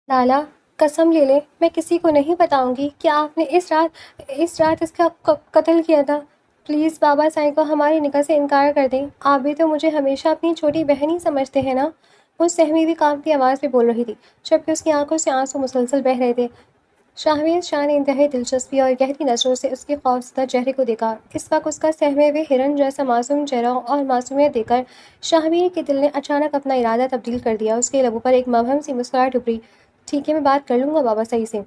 لالا قسم لے لے میں کسی کو نہیں بتاؤں گی کہ آپ نے اس رات اس کا قتل کیا تھا. پلیز بابا سائیں کو ہماری نکاح سے انکار کر دیں. آپ بھی تو مجھے ہمیشہ اپنی چھوٹی بہن ہی سمجھتے ہیں نا. وہ سہمی بھی کانپتی آواز میں بول رہی تھی جبکہ اس کی آنکھوں سے آنسو مسلسل بہہ رہے تھے. شاہویر شاہ نے انتہائی دلچسپی اور گہری نظروں سے اس کے خوفزدہ چہرے کو دیکھا. اس وقت اس کا سہمے ہوئے ہرن جیسا معصوم چہرہ اور معصومیت دیکھ کر شاہویر کے دل نے اچانک اپنا ارادہ تبدیل کر دیا. اس کے لبوں پر ایک مبہم سی مسکراہٹ ابھری. ٹھیک ہے میں بات کر لوں گا بابا صحیح سے.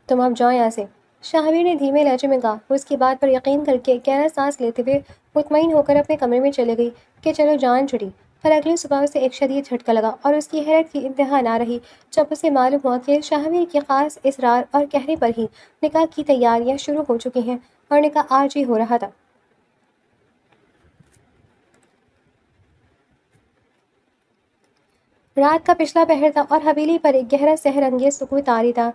تم اب جاؤ یہاں سے. شاہویر نے دھیمے لہجے میں کہا. وہ اس کی بات پر یقین کر کے گہرا سانس لیتے ہوئے مطمئن ہو کر اپنے کمرے میں چلے گئی کہ چلو جان چھٹی. پر اگلی صبح اسے ایک شدید جھٹکا لگا اور اس کی حیرت کی انتہا نہ رہی جب اسے معلوم ہوا کہ شاہویر کے خاص اصرار اور کہنے پر ہی نکاح کی تیاریاں شروع ہو چکی ہیں اور نکاح آج ہی ہو رہا تھا. رات کا پچھلا پہر تھا اور حویلی پر ایک گہرا سحر انگیز سکوت طاری تھا.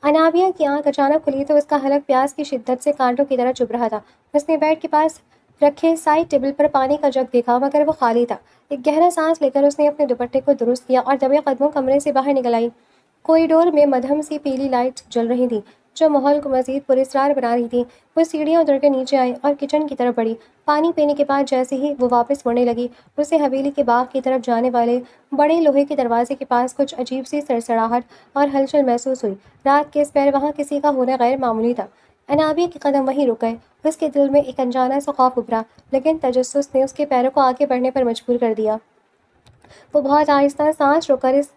انابیہ کی آنکھ اچانک کھلی تو اس کا حلق پیاس کی شدت سے کانٹوں کی طرح چبھ رہا تھا. اس نے بیڈ کے پاس رکھے سائڈ ٹیبل پر پانی کا جگ دیکھا مگر وہ خالی تھا. ایک گہرا سانس لے کر اس نے اپنے دوپٹے کو درست کیا اور دبے قدموں کمرے سے باہر نکل آئی. کوریڈور میں مدھم سی پیلی لائٹ جل رہی تھی جو ماحول کو مزید پراسرار بنا رہی تھی. وہ سیڑھیاں اتر کے نیچے آئی اور کچن کی طرف بڑھی. پانی پینے کے بعد جیسے ہی وہ واپس مڑنے لگی اسے حویلی کے باغ کی طرف جانے والے بڑے لوہے کے دروازے کے پاس کچھ عجیب سی سڑسڑاہٹ اور ہلچل محسوس ہوئی. رات کے اس پہر وہاں کسی کا ہونا غیر معمولی تھا. انابیہ کے قدم وہیں رک گئے. اس کے دل میں ایک انجانا سا خوف ابھرا لیکن تجسس نے اس کے پیروں کو آگے بڑھنے پر مجبور کر دیا. وہ بہت آہستہ سانس روک کر اس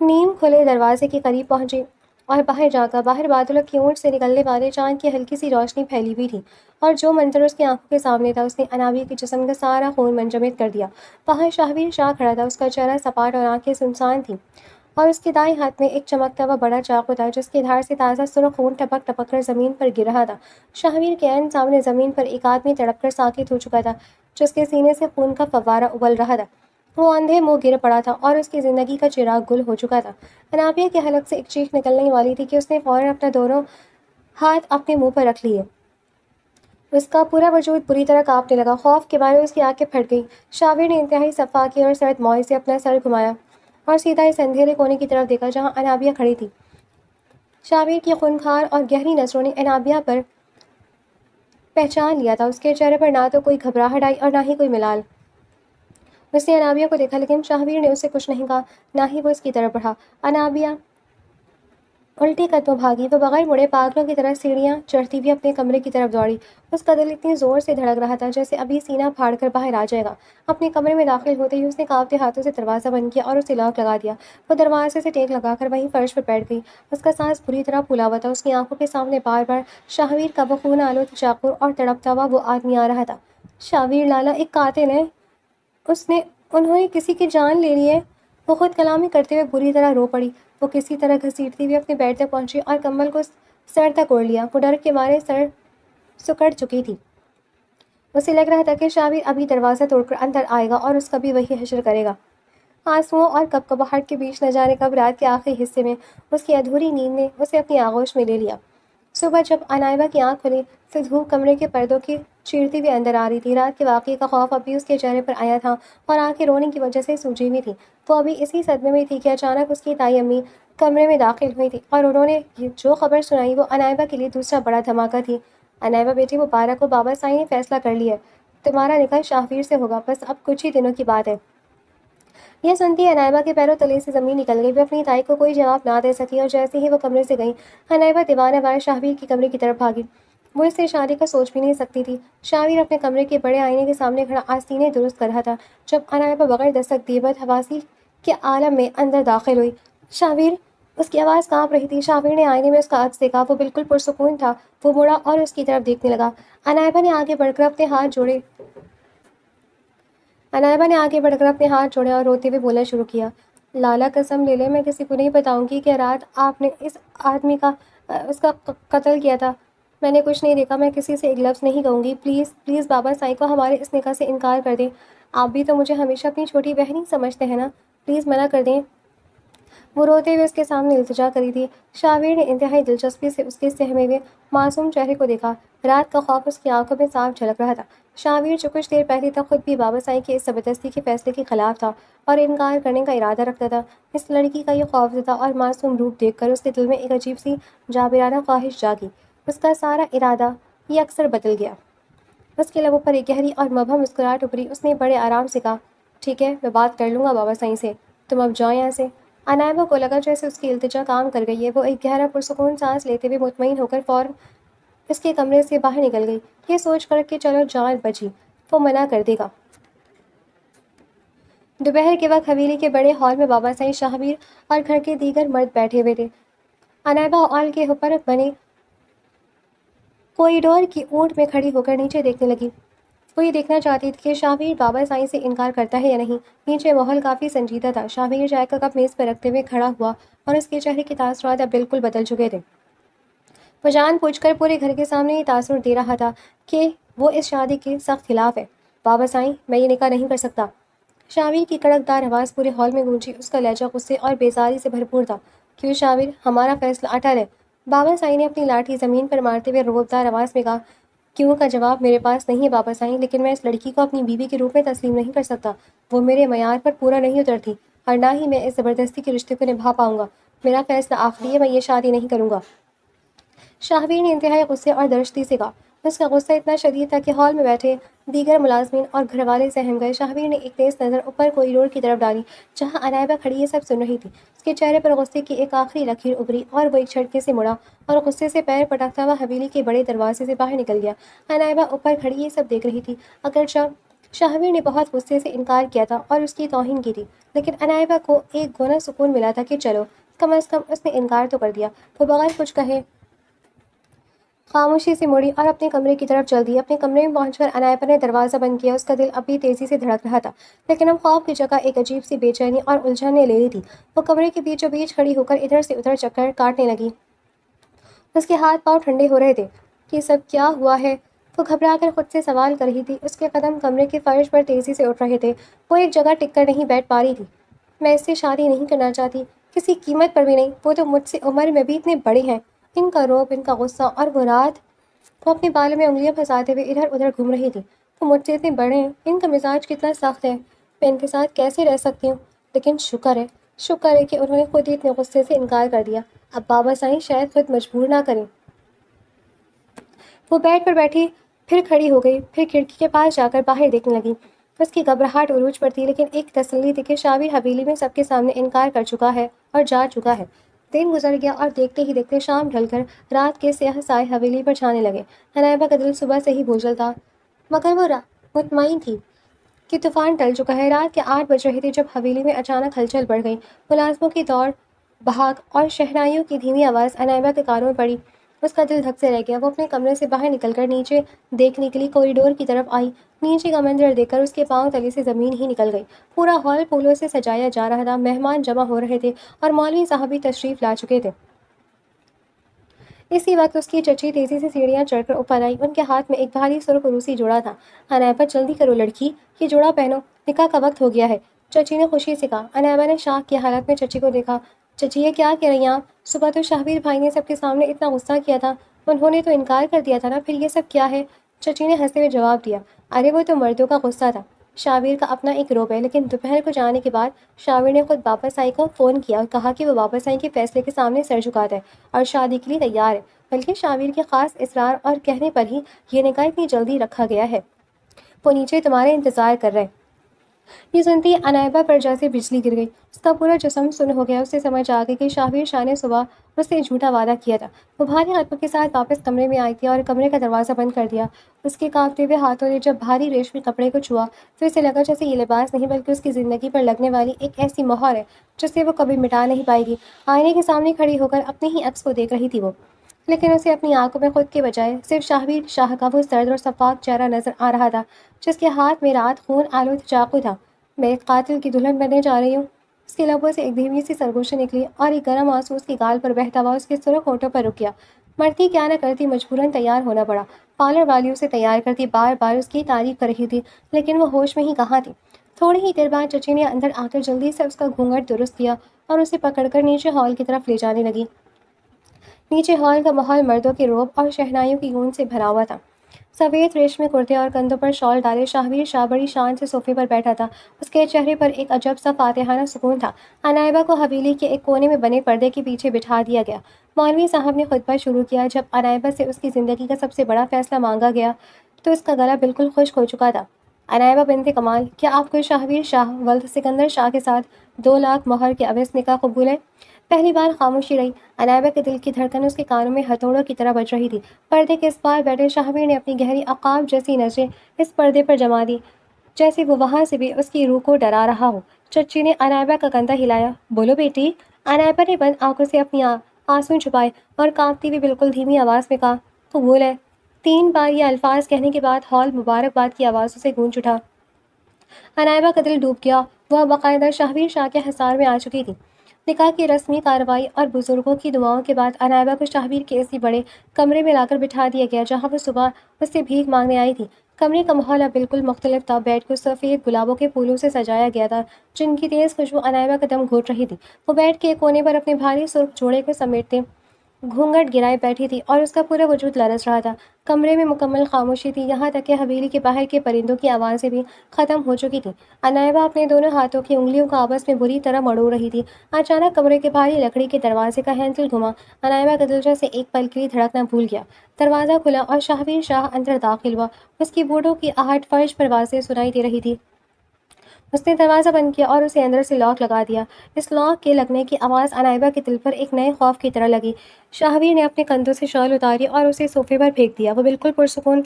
نیم کھلے دروازے کے قریب پہنچی اور باہر جا کر باہر بادلوں کی اونٹ سے نکلنے والے چاند کی ہلکی سی روشنی پھیلی ہوئی تھی اور جو منظر اس کی آنکھوں کے سامنے تھا اس نے انابیہ کے جسم کا سارا خون منجمد کر دیا. باہر شاہویر شاہ کھڑا تھا. اس کا چہرہ سپاٹ اور آنکھیں سنسان تھیں اور اس کے دائیں ہاتھ میں ایک چمکتا ہوا بڑا چاقو تھا جس کی دھار سے تازہ سرخ خون ٹپک ٹپک کر زمین پر گر رہا تھا. شاہویر کے عین سامنے زمین پر ایک آدمی تڑپ کر ساکت ہو چکا تھا جس کے سینے سے خون کا فوارہ ابل رہا تھا. وہ اندھے منہ گر پڑا تھا اور اس کی زندگی کا چراغ گل ہو چکا تھا. انابیہ کے حلق سے ایک چیخ نکلنے والی تھی کہ اس نے فوراً اپنا دونوں ہاتھ اپنے منہ پر رکھ لیے. اس کا پورا وجود بری طرح کانپنے لگا. خوف کے مارے اس کی آنکھیں پھٹ گئیں. شاہویر نے انتہائی صفاقی اور سرد موئے سے اپنا سر گھمایا اور سیدھا اس اندھیرے کونے کی طرف دیکھا جہاں انابیہ کھڑی تھی. شاہویر کی خونخوار اور گہری نظروں نے انابیہ پر پہچان لیا تھا. اس کے چہرے پر نہ تو کوئی گھبراہٹ آئی اور نہ ہی کوئی ملال. اس نے انابیہ کو دیکھا لیکن شاہویر نے اسے کچھ نہیں کہا نہ ہی وہ اس کی طرف بڑھا. انابیہ الٹے قدموں بھاگی. وہ بغیر مڑے پاگلوں کی طرح سیڑھیاں چڑھتی ہوئی اپنے کمرے کی طرف دوڑی. اس کا دل اتنی زور سے دھڑک رہا تھا جیسے ابھی سینہ پھاڑ کر باہر آ جائے گا. اپنے کمرے میں داخل ہوتے ہی اس نے کانپتے ہاتھوں سے دروازہ بند کیا اور اسے لاک لگا دیا. وہ دروازے سے ٹیک لگا کر وہیں فرش پر بیٹھ گئی. اس کا سانس بری طرح پھولا ہوا تھا. اس کی آنکھوں کے سامنے بار بار شاہویر کا وہ خون آلود چاقو اور تڑپتا ہوا وہ آدمی آ رہا تھا. شاہویر لالا ایک قاتل ہے. انہوں نے کسی کی جان لے لی ہے. وہ خود کلامی کرتے ہوئے بری طرح رو پڑی. وہ کسی طرح گھسیٹتی ہوئی اپنے بیڈ تک پہنچی اور کمبل کو سر تک اوڑھ لیا. وہ ڈر کے مارے سر سکڑ چکی تھی. اسے لگ رہا تھا کہ شاہویر ابھی دروازہ توڑ کر اندر آئے گا اور اس کا بھی وہی حشر کرے گا. آنسوؤں اور کپکپاہٹ کے بیچ نہ جانے کب رات کے آخری حصے میں اس کی ادھوری نیند نے اسے اپنی آغوش میں لے لیا. صبح جب انائبہ کی آنکھ کھلی تو دھوپ کمرے کے پردوں کی چیرتی ہوئی اندر آ رہی تھی. رات کے واقعے کا خوف ابھی اس کے چہرے پر آیا تھا اور آنکھیں رونے کی وجہ سے سوجی ہوئی تھیں. وہ ابھی اسی صدمے میں تھی کہ اچانک اس کی تائی امی کمرے میں داخل ہوئی تھی اور انہوں نے جو خبر سنائی وہ انائبہ کے لیے دوسرا بڑا دھماکہ تھی. انائبہ بیٹی مبارک ہو. بابا سائی نے فیصلہ کر لیا ہے. تمہارا نکاح شاہویر سے ہوگا. بس اب کچھ ہی دنوں کی بات ہے. یہ سنتی انائبہ کے پیروں تلے سے زمین نکل گئی. وہ اپنی تائی کو کوئی جواب نہ دے سکی اور جیسے ہی وہ کمرے سے گئی انائبہ دیوانہ وار شاہویر کی کمرے کی طرف بھاگی. وہ اس سے شادی کا سوچ بھی نہیں سکتی تھی. شاہویر اپنے کمرے کے بڑے آئینے کے سامنے کھڑا آستینے درست کر رہا تھا جب انائبہ بغیر دستک دیے بدحواسی کے عالم میں اندر داخل ہوئی. شاہویر. اس کی آواز کانپ رہی تھی. شاہویر نے آئینے میں اس کا عکس دیکھا. وہ بالکل پرسکون تھا. وہ مڑا اور اس کی طرف دیکھنے لگا. انائبہ نے آگے بڑھ کر اپنے ہاتھ جوڑے اور روتے ہوئے بولنا شروع کیا. لالا قسم لے لے میں کسی کو نہیں بتاؤں گی کہ رات آپ نے اس آدمی کا قتل کیا تھا. میں نے کچھ نہیں دیکھا. میں کسی سے ایک لفظ نہیں کہوں گی. پلیز پلیز بابا سائی کو ہمارے اس نکاح سے انکار کر دیں. آپ بھی تو مجھے ہمیشہ اپنی چھوٹی بہن ہی سمجھتے ہیں نا. پلیز منع کر دیں. وہ روتے ہوئے اس کے سامنے التجا کری تھی۔ شاویر نے انتہائی دلچسپی سے اس کے سہمے ہوئے معصوم چہرے کو دیکھا۔ رات کا خوف اس کی آنکھوں میں صاف جھلک رہا تھا۔ شاویر جو کچھ دیر پہلے تک خود بھی بابا سائی کے اس زبردستی کے فیصلے کے خلاف تھا اور انکار کرنے کا ارادہ رکھتا تھا، اس لڑکی کا یہ خوفزدہ اور معصوم روپ دیکھ کر اس کے دل میں ایک عجیب سی جابرانہ خواہش جاگی۔ اس کا سارا ارادہ یہ اکثر بدل گیا۔ اس کے لبوں پر ایک گہری اور مبہم مسکراہٹ ابھری۔ اس نے بڑے آرام سے کہا، ٹھیک ہے، میں بات کر لوں گا بابا سائی سے، تم اب جاؤ یہاں سے۔ انائبہ کو لگا جیسے اس کی التجا کام کر گئی ہے۔ وہ ایک گہرا پرسکون سانس لیتے ہوئے مطمئن ہو کر فوراً اس کے کمرے سے باہر نکل گئی، یہ سوچ کر کہ چلو جان بچی، وہ منع کر دے گا۔ دوپہر کے وقت حویلی کے بڑے ہال میں بابا سائی، شاہویر اور گھر کے دیگر مرد بیٹھے ہوئے تھے۔ انائبہ ہال کے اوپر بنے کوریڈور کی اونٹ میں کھڑی ہو کر نیچے دیکھنے لگی۔ وہ یہ دیکھنا چاہتی تھی کہ شاہویر بابا سائی سے انکار کرتا ہے یا نہیں۔ نیچے ماحول کافی سنجیدہ تھا۔ شاہویر چائے کا کپ میز پر رکھتے ہوئے کھڑا ہوا اور اس کے چہرے کے تاثرات اب بالکل بدل چکے تھے۔ وہ جان بوجھ کر پورے گھر کے سامنے یہ تاثر دے رہا تھا کہ وہ اس شادی کے سخت خلاف ہے۔ بابا سائی، میں یہ نکاح نہیں کر سکتا۔ شاویر کی کڑکدار آواز پورے ہال میں گونجی۔ اس کا لہجہ غصے اور بیزاری سے بھرپور تھا۔ کیوں شاویر، ہمارا فیصلہ اٹل ہے۔ بابا سائی نے اپنی لاٹھی زمین پر مارتے ہوئے رعبدار آواز میں کہا۔ کیوں کا جواب میرے پاس نہیں ہے بابا سائی، لیکن میں اس لڑکی کو اپنی بیوی کے روپ میں تسلیم نہیں کر سکتا۔ وہ میرے معیار پر پورا نہیں اترتی اور نہ ہی میں اس زبردستی کے رشتے کو نبھا پاؤں گا۔ میرا فیصلہ آخری ہے، میں یہ شادی نہیں کروں گا۔ شاہویر نے انتہائی غصے اور درشتی سے کہا۔ اس کا غصہ اتنا شدید تھا کہ ہال میں بیٹھے دیگر ملازمین اور گھر والے سہم گئے۔ شاہویر نے ایک تیز نظر اوپر کوریڈور کی طرف ڈالی جہاں انائبہ کھڑی یہ سب سن رہی تھی۔ اس کے چہرے پر غصے کی ایک آخری لکیر ابھری اور وہ ایک جھٹکے سے مڑا اور غصے سے پیر پٹکتا ہوا حویلی کے بڑے دروازے سے باہر نکل گیا۔ انائبہ اوپر کھڑی یہ سب دیکھ رہی تھی۔ اگرچہ شاہویر نے بہت غصے سے انکار کیا تھا اور اس کی توہین کی تھی، لیکن انائبہ کو ایک گونا سکون ملا تھا کہ چلو، کم از کم اس نے انکار تو کر دیا۔ وہ بغیر کچھ کہے خاموشی سے مڑی اور اپنے کمرے کی طرف چل دی۔ اپنے کمرے میں پہنچ کر انائبہ نے دروازہ بند کیا۔ اس کا دل اب بھی تیزی سے دھڑک رہا تھا، لیکن اب خوف کی جگہ ایک عجیب سی بے چینی اور الجھن نے لے لی تھی۔ وہ کمرے کے بیچوں بیچ کھڑی ہو کر ادھر سے ادھر چکر کاٹنے لگی۔ اس کے ہاتھ پاؤں ٹھنڈے ہو رہے تھے۔ یہ سب کیا ہوا ہے؟ وہ گھبرا کر خود سے سوال کر رہی تھی۔ اس کے قدم کمرے کے فرش پر تیزی سے اٹھ رہے تھے۔ وہ ایک جگہ ٹک کر نہیں بیٹھ پا رہی تھی۔ میں اس سے شادی نہیں کرنا چاہتی، کسی قیمت پر بھی نہیں۔ وہ تو مجھ سے عمر میں بھی اتنے بڑے ہیں۔ ان کا روب، ان کا غصہ اور وہ رات، وہ اپنے بالوں میں انگلیاں پھنساتے ہوئے ادھر ادھر گھوم رہی تھی۔ وہ مجھ سے اتنے بڑے ہیں، ان کا مزاج کتنا سخت ہے، میں ان کے ساتھ کیسے رہ سکتی ہوں؟ لیکن شکر ہے کہ انہوں نے خود ہی اتنے غصے سے انکار کر دیا۔ اب بابا سائیں شاید خود مجبور نہ کریں۔ وہ بیڈ پر بیٹھی پھر کھڑی ہو گئی، پھر کھڑکی کے پاس جا کر باہر دیکھنے لگی۔ اس کی گھبراہٹ عروج پر تھی، لیکن ایک تسلی تھی کہ شاویر حویلی میں سب کے سامنے انکار کر چکا ہے اور جا چکا ہے۔ دن گزر گیا اور دیکھتے ہی دیکھتے شام ڈھل کر رات کے سیاہ سائے حویلی پر چھانے لگے۔ انائبہ کا دل صبح سے ہی بوجھل تھا، مگر وہ مطمئن تھی کہ طوفان ٹل چکا ہے۔ رات کے 8 بج رہے تھے جب حویلی میں اچانک ہلچل بڑھ گئی۔ ملازموں کی دوڑ بھاگ اور شہنائیوں کی دھیمی آواز انائبہ کے کانوں میں پڑی۔ اس کا دل دھک سے رہ گیا۔ وہ اپنے کمرے سے باہر نکل کر نیچے دیکھنے کے لیے کوریڈور کی طرف آئی۔ نیچے کا منظر دیکھ کر اس کے پاؤں تلے سے زمین ہی نکل گئی۔ پورا ہال پھولوں سے سجایا جا رہا تھا، مہمان جمع ہو رہے تھے اور مولوی صاحب بھی تشریف لا چکے تھے۔ اسی وقت اس کی چچی تیزی سے سیڑھیاں چڑھ کر اوپر آئی۔ ان کے ہاتھ میں ایک بھاری سرخ روسی جوڑا تھا۔ انائبہ، جلدی کرو لڑکی، یہ جوڑا پہنو، نکاح کا وقت ہو گیا ہے، چچی نے خوشی سے کہا۔ انائبہ نے شاک کی حالت میں چچی کو دیکھا۔ چچی، یہ کیا کہہ رہی ہیں آپ؟ صبح تو شاہویر بھائی نے سب کے سامنے اتنا غصہ کیا تھا، انہوں نے تو انکار کر دیا تھا نا، پھر یہ سب کیا ہے؟ چچی نے ہنستے ہوئے جواب دیا، ارے وہ تو مردوں کا غصہ تھا، شاویر کا اپنا ایک روب ہے۔ لیکن دوپہر کو جانے کے بعد شاویر نے خود بابا سائی کو فون کیا اور کہا کہ وہ بابا سائی کے فیصلے کے سامنے سر جھکاتا ہے اور شادی کے لیے تیار ہے، بلکہ شاویر کے خاص اصرار اور کہنے پر ہی یہ نکاح اتنی جلدی رکھا گیا ہے۔ وہ نیچے تمہارے انتظار کر رہے۔ یہ سنتی ہی انائبہ پر جیسے بجلی گر گئی۔ اس کا پورا جسم سن ہو گیا۔ اسے سمجھ آ گئی کہ شاہویر شاہ نے صبح اس سے جھوٹا وعدہ کیا تھا۔ وہ بھاری قدموں کے ساتھ واپس کمرے میں آئی تھی اور کمرے کا دروازہ بند کر دیا۔ اس کے کانپتے ہوئے ہاتھوں نے جب بھاری ریشمی کپڑے کو چھوا تو اسے لگا جیسے یہ لباس نہیں بلکہ اس کی زندگی پر لگنے والی ایک ایسی مہر ہے جسے وہ کبھی مٹا نہیں پائے گی۔ آئینے کے سامنے کھڑی ہو کر اپنے ہی عکس کو دیکھ رہی تھی وہ، لیکن اسے اپنی آنکھوں میں خود کے بجائے صرف شاہویر شاہ کا وہ سرد اور شفاف چہرہ نظر آ رہا تھا جس کے ہاتھ میں رات خون آلود چاقو تھا۔ میں ایک قاتل کی دلہن بننے جا رہی ہوں۔ اس کے لبوں سے ایک دھیمی سی سرگوشی نکلی اور ایک گرم آنسو اس کی گال پر بہتا ہوا اس کے سرخ ہونٹوں پر رک گیا۔ مرتی کیا نہ کرتی، مجبوراً تیار ہونا پڑا۔ پارلر والی اسے تیار کرتی، بار بار اس کی تعریف کر رہی تھی، لیکن وہ ہوش میں ہی کہاں تھی۔ تھوڑی ہی دیر بعد چچی نے اندر آ کر جلدی سے اس کا گھونگھٹ درست کیا اور اسے پکڑ کر نیچے ہال کی طرف لے جانے لگی۔ نیچے ہال کا ماحول مردوں کے روب اور شہنائیوں کی گونج سے بھرا ہوا تھا۔ سفید ریشمی کرتے اور کندھوں پر شال ڈالے شاہویر شاہ بڑی شان سے صوفے پر بیٹھا تھا۔ اس کے چہرے پر ایک عجب سا فاتحانہ سکون تھا۔ انائبہ کو حویلی کے ایک کونے میں بنے پردے کے پیچھے بٹھا دیا گیا۔ مولوی صاحب نے خطبہ شروع کیا۔ جب انائبہ سے اس کی زندگی کا سب سے بڑا فیصلہ مانگا گیا تو اس کا گلا بالکل خشک ہو چکا تھا۔ انائبہ بنت کمال، کیا آپ کو شاہویر شاہ ولد سکندر شاہ کے ساتھ 2 لاکھ مہر کے عوض نکاح قبول ہے؟ پہلی بار خاموشی رہی۔ انائبہ کے دل کی دھڑکن اس کے کانوں میں ہتھوڑوں کی طرح بج رہی تھی۔ پردے کے اس پار بیٹھے شاہویر نے اپنی گہری عقاب جیسی نظریں اس پردے پر جما دی، جیسے وہ وہاں سے بھی اس کی روح کو ڈرا رہا ہو۔ چچی نے انائبہ کا کندھا ہلایا۔ بولو بیٹی۔ انائبہ نے بند آنکھوں سے اپنی آنسو چھپائے اور کانپتی ہوئی بالکل دھیمی آواز میں کہا، قبول ہے۔ 3 بار یہ الفاظ کہنے کے بعد ہال مبارکباد کی آوازوں سے گونج اٹھا۔ انائبہ کا دل ڈوب گیا۔ وہ باقاعدہ شاہویر شاہ کے حصار میں آ چکی تھی۔ نکاح کی رسمی کارروائی اور بزرگوں کی دعاؤں کے بعد انائبہ کو شاہویر کے اسی بڑے کمرے میں لا کر بٹھا دیا گیا جہاں وہ صبح اس سے بھیک مانگنے آئی تھی۔ کمرے کا ماحول اب بالکل مختلف تھا۔ بیڈ کو سفید گلابوں کے پھولوں سے سجایا گیا تھا جن کی تیز خوشبو انائبہ کا دم گھوٹ رہی تھی۔ وہ بیڈ کے ایک کونے پر اپنے بھاری سرخ جوڑے کو سمیٹتے گھونگھٹ گرائے بیٹھی تھی اور اس کا پورا وجود لرز رہا تھا۔ کمرے میں مکمل خاموشی تھی، یہاں تک کہ حویلی کے باہر کے پرندوں کی آوازیں بھی ختم ہو چکی تھیں۔ انائبہ اپنے دونوں ہاتھوں کی انگلیوں کو آپس میں بری طرح مڑو رہی تھی۔ اچانک کمرے کے بھاری لکڑی کے دروازے کا ہینڈل گھما۔ انائبہ کا دل جیسے ایک پل کے لیے دھڑکنا بھول گیا۔ دروازہ کھلا اور شاہویر شاہ اندر داخل ہوا۔ اس کی بوٹوں کی آہٹ فرش پر واضح سنائی دے رہی تھی۔ اس نے دروازہ بند کیا اور اسے اندر سے لاک لگا دیا۔ اس لاک کے لگنے کی آواز انائبہ کے دل پر ایک نئے خوف کی طرح لگی۔ شاہویر نے اپنے کندھوں سے شال اتاری اور اسے صوفے پر پھینک دیا۔ وہ بالکل پرسکون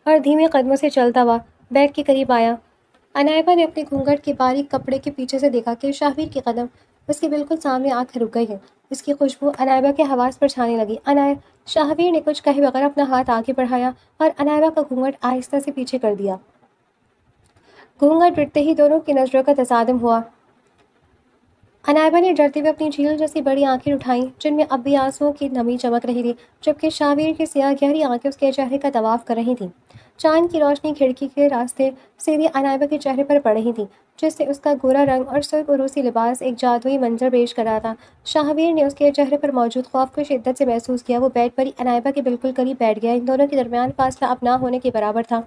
اور دھیمے قدموں سے چلتا ہوا بیڈ کے قریب آیا۔ انائبہ نے اپنے گھونگھٹ کے باریک کپڑے کے پیچھے سے دیکھا کہ شاہویر کے قدم اس کے بالکل سامنے آ کر رک گئی ہیں۔ اس کی خوشبو انائبہ کے حواس پر چھانے لگی۔ شاہویر نے کچھ کہے بغیر اپنا ہاتھ آگے بڑھایا اور انائبہ کا گھونگھٹ آہستہ سے پیچھے کر دیا۔ گھونگھٹ اٹھتے ہی دونوں کی نظروں کا تصادم ہوا۔ انائبہ نے ڈرتے ہوئے اپنی جھیل جیسی بڑی آنکھیں اٹھائیں جن میں اب بھی آنسوؤں کی نمی چمک رہی تھی، جبکہ شاہویر کی سیاہ گہری آنکھیں اس کے چہرے کا طواف کر رہی تھیں۔ چاند کی روشنی کھڑکی کے راستے سیدھی انائبہ کے چہرے پر پڑ رہی تھی، جس سے اس کا گورا رنگ اور سرخ عروسی لباس ایک جادوئی منظر پیش کر رہا تھا۔ شاہویر نے اس کے چہرے پر موجود خوف کو شدت سے محسوس کیا۔ وہ بیڈ پر ہی انائبہ کے بالکل قریب بیٹھ گیا۔ ان دونوں کے درمیان فاصلہ اب نہ ہونے کے برابر تھا۔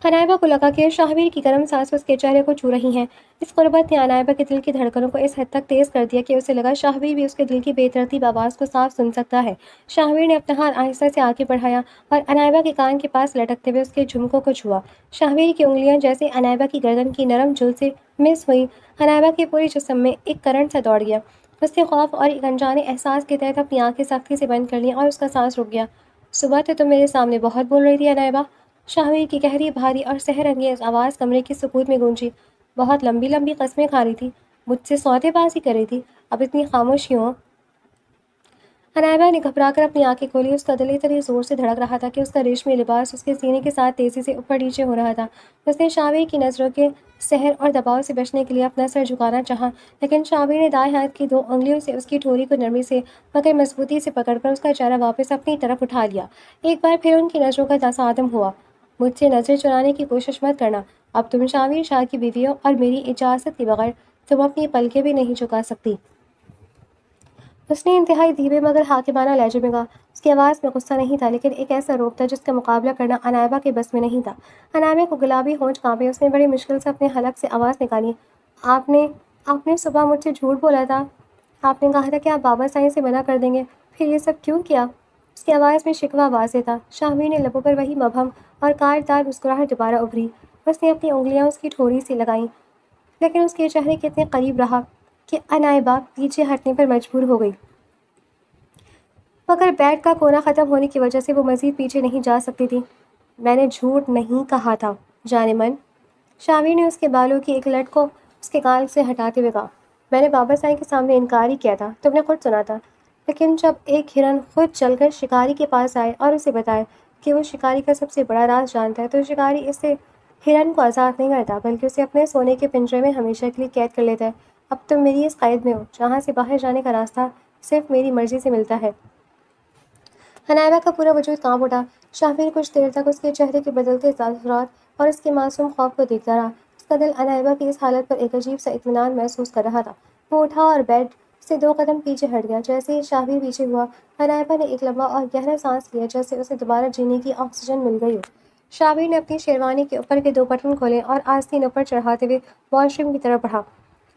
انائبہ کو لگا کہ شاہویر کی گرم سانسیں اس کے چہرے کو چھو رہی ہیں۔ اس قربت نے انائبہ کے دل کی دھڑکنوں کو اس حد تک تیز کر دیا کہ اسے لگا شاہویر بھی اس کے دل کی بے ترتیب آواز کو صاف سن سکتا ہے۔ شاہویر نے اپنا ہاتھ آہستہ سے آگے بڑھایا اور انائبہ کے کان کے پاس لٹکتے ہوئے اس کے جھمکوں کو چھوا۔ شاہویر کی انگلیاں جیسے انائبہ کی گردن کی نرم جلد سے مس ہوئی۔ انائبہ کے پورے جسم میں ایک کرنٹ سا دوڑ گیا۔ اس نے خوف اور ایک انجانے احساس کے تحت اپنی آنکھیں سختی سے بند کر لیں اور اس کا سانس رک گیا۔ صبح تو تم میرے سامنے بہت بول رہی تھی انائبہ۔ شاہویر کی گہری بھاری اور سحر انگیز آواز کمرے کی سکوت میں گونجی۔ بہت لمبی لمبی قسمیں کھا رہی تھی، مجھ سے سودے بازی کر رہی تھی، اب اتنی خاموش کیوں؟ انائبہ نے گھبرا کر اپنی آنکھیں کھولی۔ اس کا دل اتنی زور سے دھڑک رہا تھا کہ اس کا ریشمی لباس اس کے سینے کے ساتھ تیزی سے اوپر نیچے ہو رہا تھا۔ اس نے شاہویر کی نظروں کے سحر اور دباؤ سے بچنے کے لیے اپنا سر جھکانا چاہا، لیکن شاہویر نے دائیں ہاتھ کی 2 انگلیوں سے اس کی ٹھوری کو نرمی سے مگر مضبوطی سے پکڑ کر اس کا چہرہ واپس اپنی طرف اٹھا لیا۔ ایک بار پھر ان کی نظروں کا تصادم ہوا۔ مجھ سے نظر چرانے کی کوشش مت کرنا، اب تم شاہویر شاہ کی بیوی ہو اور میری اجازت کے بغیر تم اپنی پلکیں بھی نہیں جھکا سکتی۔ اس نے انتہائی دھیمے مگر حاکمانہ لہجے میں کہا۔ اس کی آواز میں غصہ نہیں تھا، لیکن ایک ایسا روب تھا جس کا مقابلہ کرنا انائبہ کے بس میں نہیں تھا۔ انائبہ کو گلابی ہونٹ کانپے۔ اس نے بڑی مشکل سے اپنے حلق سے آواز نکالی۔ آپ نے صبح مجھ سے جھوٹ بولا تھا۔ آپ نے کہا تھا کہ آپ بابا سائیں سے منع کر دیں گے، پھر یہ سب کیوں کیا؟ اس کی آواز میں شکوہ واضح تھا۔ شاہویر نے لبوں پر وہی مبہم اور کاٹدار مسکراہٹ دوبارہ ابھری۔ اس نے اپنی انگلیاں اس کی ٹھوری سے لگائیں، لیکن اس کے چہرے کے اتنے قریب رہا کہ انائبہ پیچھے ہٹنے پر مجبور ہو گئی، مگر بیڈ کا کونا ختم ہونے کی وجہ سے وہ مزید پیچھے نہیں جا سکتی تھی۔ میں نے جھوٹ نہیں کہا تھا جانے من۔ شاہویر نے اس کے بالوں کی ایک لٹ کو اس کے گال سے ہٹاتے ہوئے کہا، میں نے بابا سائیں کے سامنے انکار ہی کیا تھا، تم نے خود سنا تھا۔ لیکن جب ایک ہرن خود چل کر شکاری کے پاس آئے اور اسے بتائے کہ وہ شکاری کا سب سے بڑا راز جانتا ہے، تو شکاری اس سے ہرن کو آزاد نہیں کرتا بلکہ اسے اپنے سونے کے پنجرے میں ہمیشہ کے لیے قید کر لیتا ہے۔ اب تم میری اس قید میں ہو جہاں سے باہر جانے کا راستہ صرف میری مرضی سے ملتا ہے۔ انائبہ کا پورا وجود کانپ اٹھا۔ شاہویر کچھ دیر تک اس کے چہرے کے بدلتے تاثرات اور اس کے معصوم خوف کو دیکھتا رہا۔ اس کا دل انائبہ کی اس حالت پر ایک عجیب سا اطمینان محسوس کر رہا تھا۔ وہ اٹھا اور بیڈ سے 2 قدم پیچھے ہٹ گیا۔ جیسے ہی شاہویر پیچھے ہوا، عنایبہ نے ایک لمبا اور گہرا سانس لیا، جیسے اسے دوبارہ جینے کی آکسیجن مل گئی ہو۔ شاہویر نے اپنی شیروانی کے اوپر کے 2 بٹن کھولے اور آستین اوپر چڑھاتے ہوئے واش روم کی طرف بڑھا۔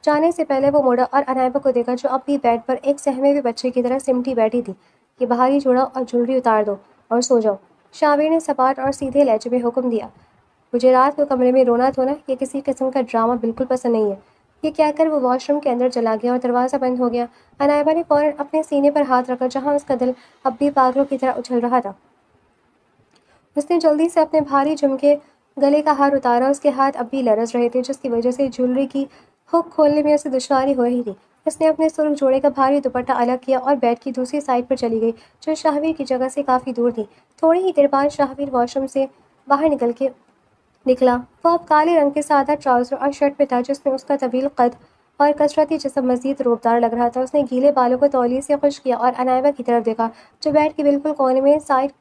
جانے سے پہلے وہ مڑا اور عنایبہ کو دیکھا، جو اب بھی بیڈ پر ایک سہمے ہوئے بچے کی طرح سمٹی بیٹھی تھی۔ یہ باہری جوڑا اور جولری اتار دو اور سو جاؤ، شاہویر نے سپاٹ اور سیدھے لہجے میں حکم دیا۔ مجھے رات کو کمرے میں رونا دھونا یا کسی قسم کا ڈرامہ بالکل پسند نہیں ہے۔ یہ کہہ کر وہ واش روم کے اندر چلا گیا اور دروازہ بند ہو گیا۔ عنایبہ نے فوراً اپنے سینے پر ہاتھ رکھا، جہاں اس کا دل اب بھی پاگلوں کی طرح اچھل رہا تھا۔ اس نے جلدی سے اپنے بھاری جھمکے گلے کا ہار اتارا۔ اس کے ہاتھ اب بھی لرز رہے تھے، جس کی وجہ سے جولری کی ہک کھولنے میں اسے دشواری ہو رہی تھی۔ اس نے اپنے سرخ جوڑے کا بھاری دوپٹہ الگ کیا اور بیڈ کی دوسری سائڈ پر چلی گئی، جو شاہویر کی جگہ سے کافی دور تھی۔ تھوڑی ہی دیر بعد شاہویر واش روم سے باہر نکلا۔ وہ اب کالے رنگ کے سادہ ٹراؤزر اور شرٹ میں تھا، جس میں اس کا طویل قد اور کثرتی جسم مزید روبدار لگ رہا تھا۔ اس نے گیلے بالوں کو تولیے سے خشک کیا اور عنایبہ کی طرف دیکھا، جو بیڈ کے بالکل کونے میں سائڈ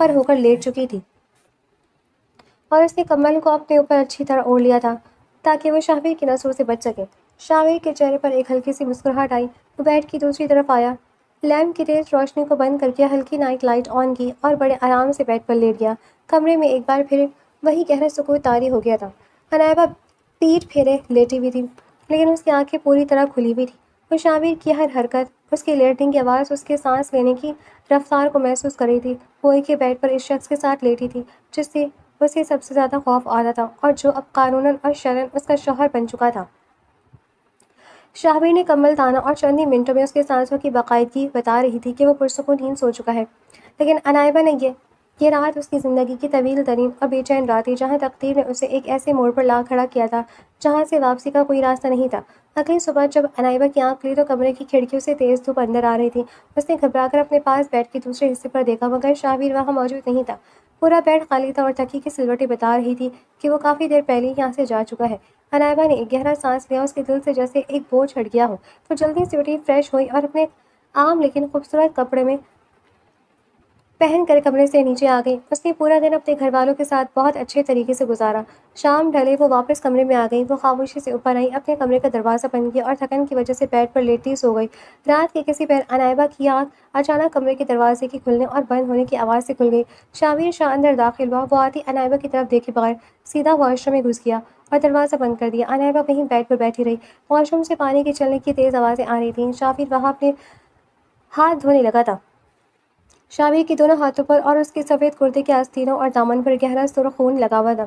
پر ہو کر لیٹ چکی تھی، اور اس نے کمبل کو اپنے اوپر اچھی طرح اوڑھ لیا تھا تاکہ وہ شاہویر کی نظروں سے بچ سکے۔ شاہویر کے چہرے پر ایک ہلکی سی مسکراہٹ آئی۔ وہ بیڈ کی دوسری طرف آیا، لیمپ کی تیز روشنی کو بند کر کے ہلکی نائٹ لائٹ آن کی اور بڑے آرام سے بیڈ پر لیٹ گیا۔ کمرے میں ایک بار پھر وہی گہرا سکوت طاری ہو گیا تھا۔ عنایبہ پیٹھ پھیرے لیٹی ہوئی تھی، لیکن اس کی آنکھیں پوری طرح کھلی ہوئی تھیں۔ وہ شاہویر کی ہر حرکت، اس کی لیٹنے کی آواز، اس کے سانس لینے کی رفتار کو محسوس کر رہی تھی۔ وہ ایک ہی بیڈ پر اس شخص کے ساتھ لیٹی تھی جس سے اسے سب سے زیادہ خوف آتا تھا، اور جو اب قانوناً اور شرعاً اس کا شوہر بن چکا تھا۔ شاہویر نے کمبل تانا اور چند ہی منٹوں میں اس کے سانسوں کی باقاعدگی بتا رہی تھی کہ وہ پرسکون نیند سو چکا ہے۔ لیکن عنایبہ نے یہ رات اس کی زندگی کی طویل ترین اور بے چین رات تھی، جہاں تقدیر نے اسے ایک ایسے موڑ پر لا کھڑا کیا تھا جہاں سے واپسی کا کوئی راستہ نہیں تھا۔ اگلی صبح جب عنایبہ کی آنکھ کھلی تو کمرے کی کھڑکیوں سے تیز دھوپ اندر آ رہی تھی۔ اس نے گھبرا کر اپنے پاس بیڈ کے دوسرے حصے پر دیکھا، مگر شاہویر وہاں موجود نہیں تھا۔ پورا بیڈ خالی تھا اور تکیے کی سلوٹیں بتا رہی تھی کہ وہ کافی دیر پہلے ہی یہاں سے جا چکا ہے۔ عنایبہ نے ایک گہرا سانس لیا، اس کے دل سے جیسے ایک بوجھ ہٹ گیا ہو۔ وہ جلدی سے اٹھی، فریش ہوئی اور اپنے عام لیکن خوبصورت کپڑے میں پہن کر کمرے سے نیچے آ گئی۔ اس نے پورا دن اپنے گھر والوں کے ساتھ بہت اچھے طریقے سے گزارا۔ شام ڈھلے وہ واپس کمرے میں آ گئی۔ وہ خاموشی سے اوپر آئی، اپنے کمرے کا دروازہ بند کیا اور تھکن کی وجہ سے بیڈ پر لیٹتی سو گئی۔ رات کے کسی پہر عنایبہ کی آنکھ اچانک کمرے کے دروازے کی کھلنے اور بند ہونے کی آواز سے کھل گئی۔ شاہویر شاہ اندر داخل ہوا۔ وہ آتی عنایبہ کی طرف دیکھے بغیر سیدھا واش روم میں گھس گیا اور دروازہ بند کر دیا۔ عنایبہ وہیں بیڈ پر بیٹھی رہی۔ واش روم سے پانی کے چلنے کی تیز آوازیں آ رہی تھیں۔ شاہویر وہاں اپنے ہاتھ دھونے لگا تھا۔ شاہویر کے دونوں ہاتھوں پر اور اس کے سفید کرتے کے آستینوں اور دامن پر گہرا سرخ خون لگا ہوا تھا،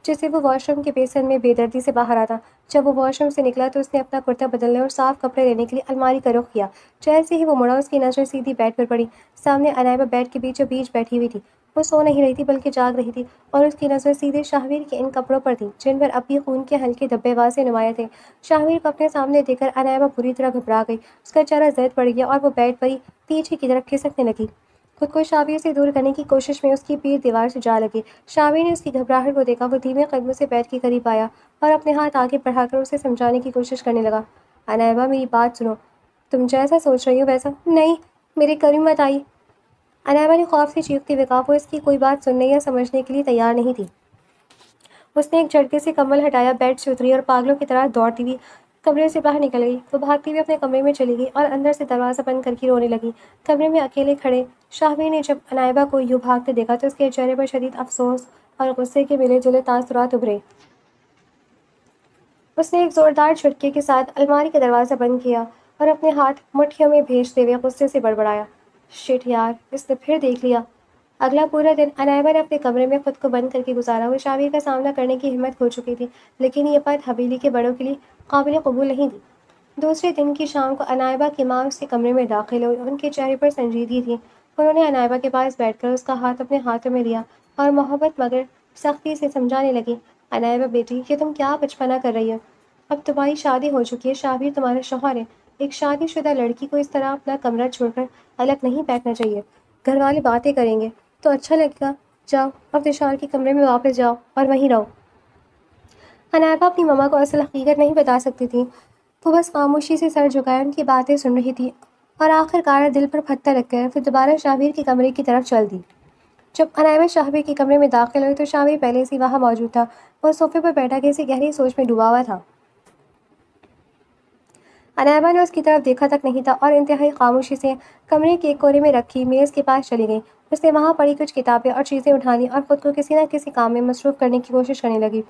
جس سے وہ واش روم کے بیسن میں بے دردی سے باہر آتا۔ جب وہ واش روم سے نکلا تو اس نے اپنا کرتا بدلنے اور صاف کپڑے لینے کے لیے الماری کا رخ کیا۔ جیسے ہی وہ مڑا، اس کی نظریں سیدھی بیڈ پر پڑی۔ سامنے عنایبہ بیڈ کے بیچوں بیچ بیٹھی ہوئی تھی۔ وہ سو نہیں رہی تھی بلکہ جاگ رہی تھی، اور اس کی نظریں سیدھے شاہویر کے ان کپڑوں پر تھیں جن پر اب بھی خون کے ہلکے دھبے واضح نمایاں تھے۔ شاہویر کو اپنے سامنے دیکھ کر عنایبہ بری طرح گھبرا گئی۔ اس کا چہرہ زرد پڑ گیا اور وہ بیڈ پر ہی پیچھے کی طرف کھسکنے لگی۔ خود کو شاہویر سے دور کرنے کی کوشش میں اس کی پیٹھ دیوار سے جا لگی۔ شاہویر نے اس کی گھبراہٹ کو دیکھا۔ وہ دھیمے قدموں سے بیڈ کے قریب آیا اور اپنے ہاتھ آگے بڑھا کر اسے سمجھانے کی کوشش کرنے لگا۔ عنایبہ، میری بات سنو، تم جیسا سوچ رہی ہو ویسا نہیں، میرے قریب مت آئی۔ عنایبہ نے خوف سے چیختے ہوئے کہا۔ وہ اس کی کوئی بات سننے یا سمجھنے کے لیے تیار نہیں تھی۔ اس نے ایک جھٹکے سے کمبل ہٹایا، بیڈ سے اتری اور پاگلوں کی طرح دوڑتی ہوئی کمرے سے باہر نکل گئی۔ وہ بھاگتی ہوئی اپنے کمرے میں چلی گئی اور اندر سے دروازہ بند کر کے رونے لگی۔ کمرے میں اکیلے کھڑے شاہویر نے جب عنایبہ کو یوں بھاگتے دیکھا تو اس کے چہرے پر شدید افسوس اور غصے کے ملے جلے تاثرات ابھرے۔ اس نے ایک زوردار جھٹکے کے ساتھ الماری کا دروازہ بند کیا اور اپنے ہاتھ مٹھیوں میں بھیجتے ہوئے غصے سے بڑبڑایا، شٹ یار، اس نے پھر دیکھ لیا۔ اگلا پورا دن عنایبہ نے اپنے کمرے میں خود کو بند کر کے گزارا۔ وہ شاہویر کا سامنا کرنے کی ہمت کھو چکی تھی، لیکن یہ بات حویلی کے بڑوں کے لیے قابل قبول نہیں تھی۔ دوسرے دن کی شام کو عنایبہ کی ماں اس کے کمرے میں داخل ہوئی۔ ان کے چہرے پر سنجیدگی تھی۔ انہوں نے عنایبہ کے پاس بیٹھ کر اس کا ہاتھ اپنے ہاتھوں میں لیا اور محبت مگر سختی سے سمجھانے لگی، عنایبہ بیٹی، یہ تم کیا بچپنا کر رہی ہو؟ اب تمہاری شادی ہو چکی ہے، شاہویر تمہارا شوہر ہے۔ ایک شادی شدہ لڑکی کو اس طرح اپنا کمرہ چھوڑ کر الگ نہیں بیٹھنا چاہیے۔ گھر والے باتیں کریں گے تو اچھا لگے گا۔ جاؤ اب تشار کے کمرے میں واپس جاؤ اور وہیں رہو۔ عنایبہ اپنی ماما کو اصل حقیقت نہیں بتا سکتی تھی۔ وہ بس خاموشی سے سر جھکائے ان کی باتیں سن رہی تھی اور آخر کار دل پر پتھر رکھ کر پھر دوبارہ شاہویر کے کمرے کی طرف چل دی۔ جب عنایبہ شاہویر کے کمرے میں داخل ہوئی تو شاہویر پہلے سے وہاں موجود تھا۔ وہ صوفے پر بیٹھا کسی گہری سوچ میں ڈوبا ہوا تھا۔ انائبہ نے اس کی طرف دیکھا تک نہیں تھا اور انتہائی خاموشی سے کمرے کے ایک کونے میں رکھی میز کے پاس چلی گئی۔ اس نے وہاں پڑی کچھ کتابیں اور چیزیں اٹھا لیں اور خود کو کسی نہ کسی کام میں مصروف کرنے کی کوشش کرنے لگی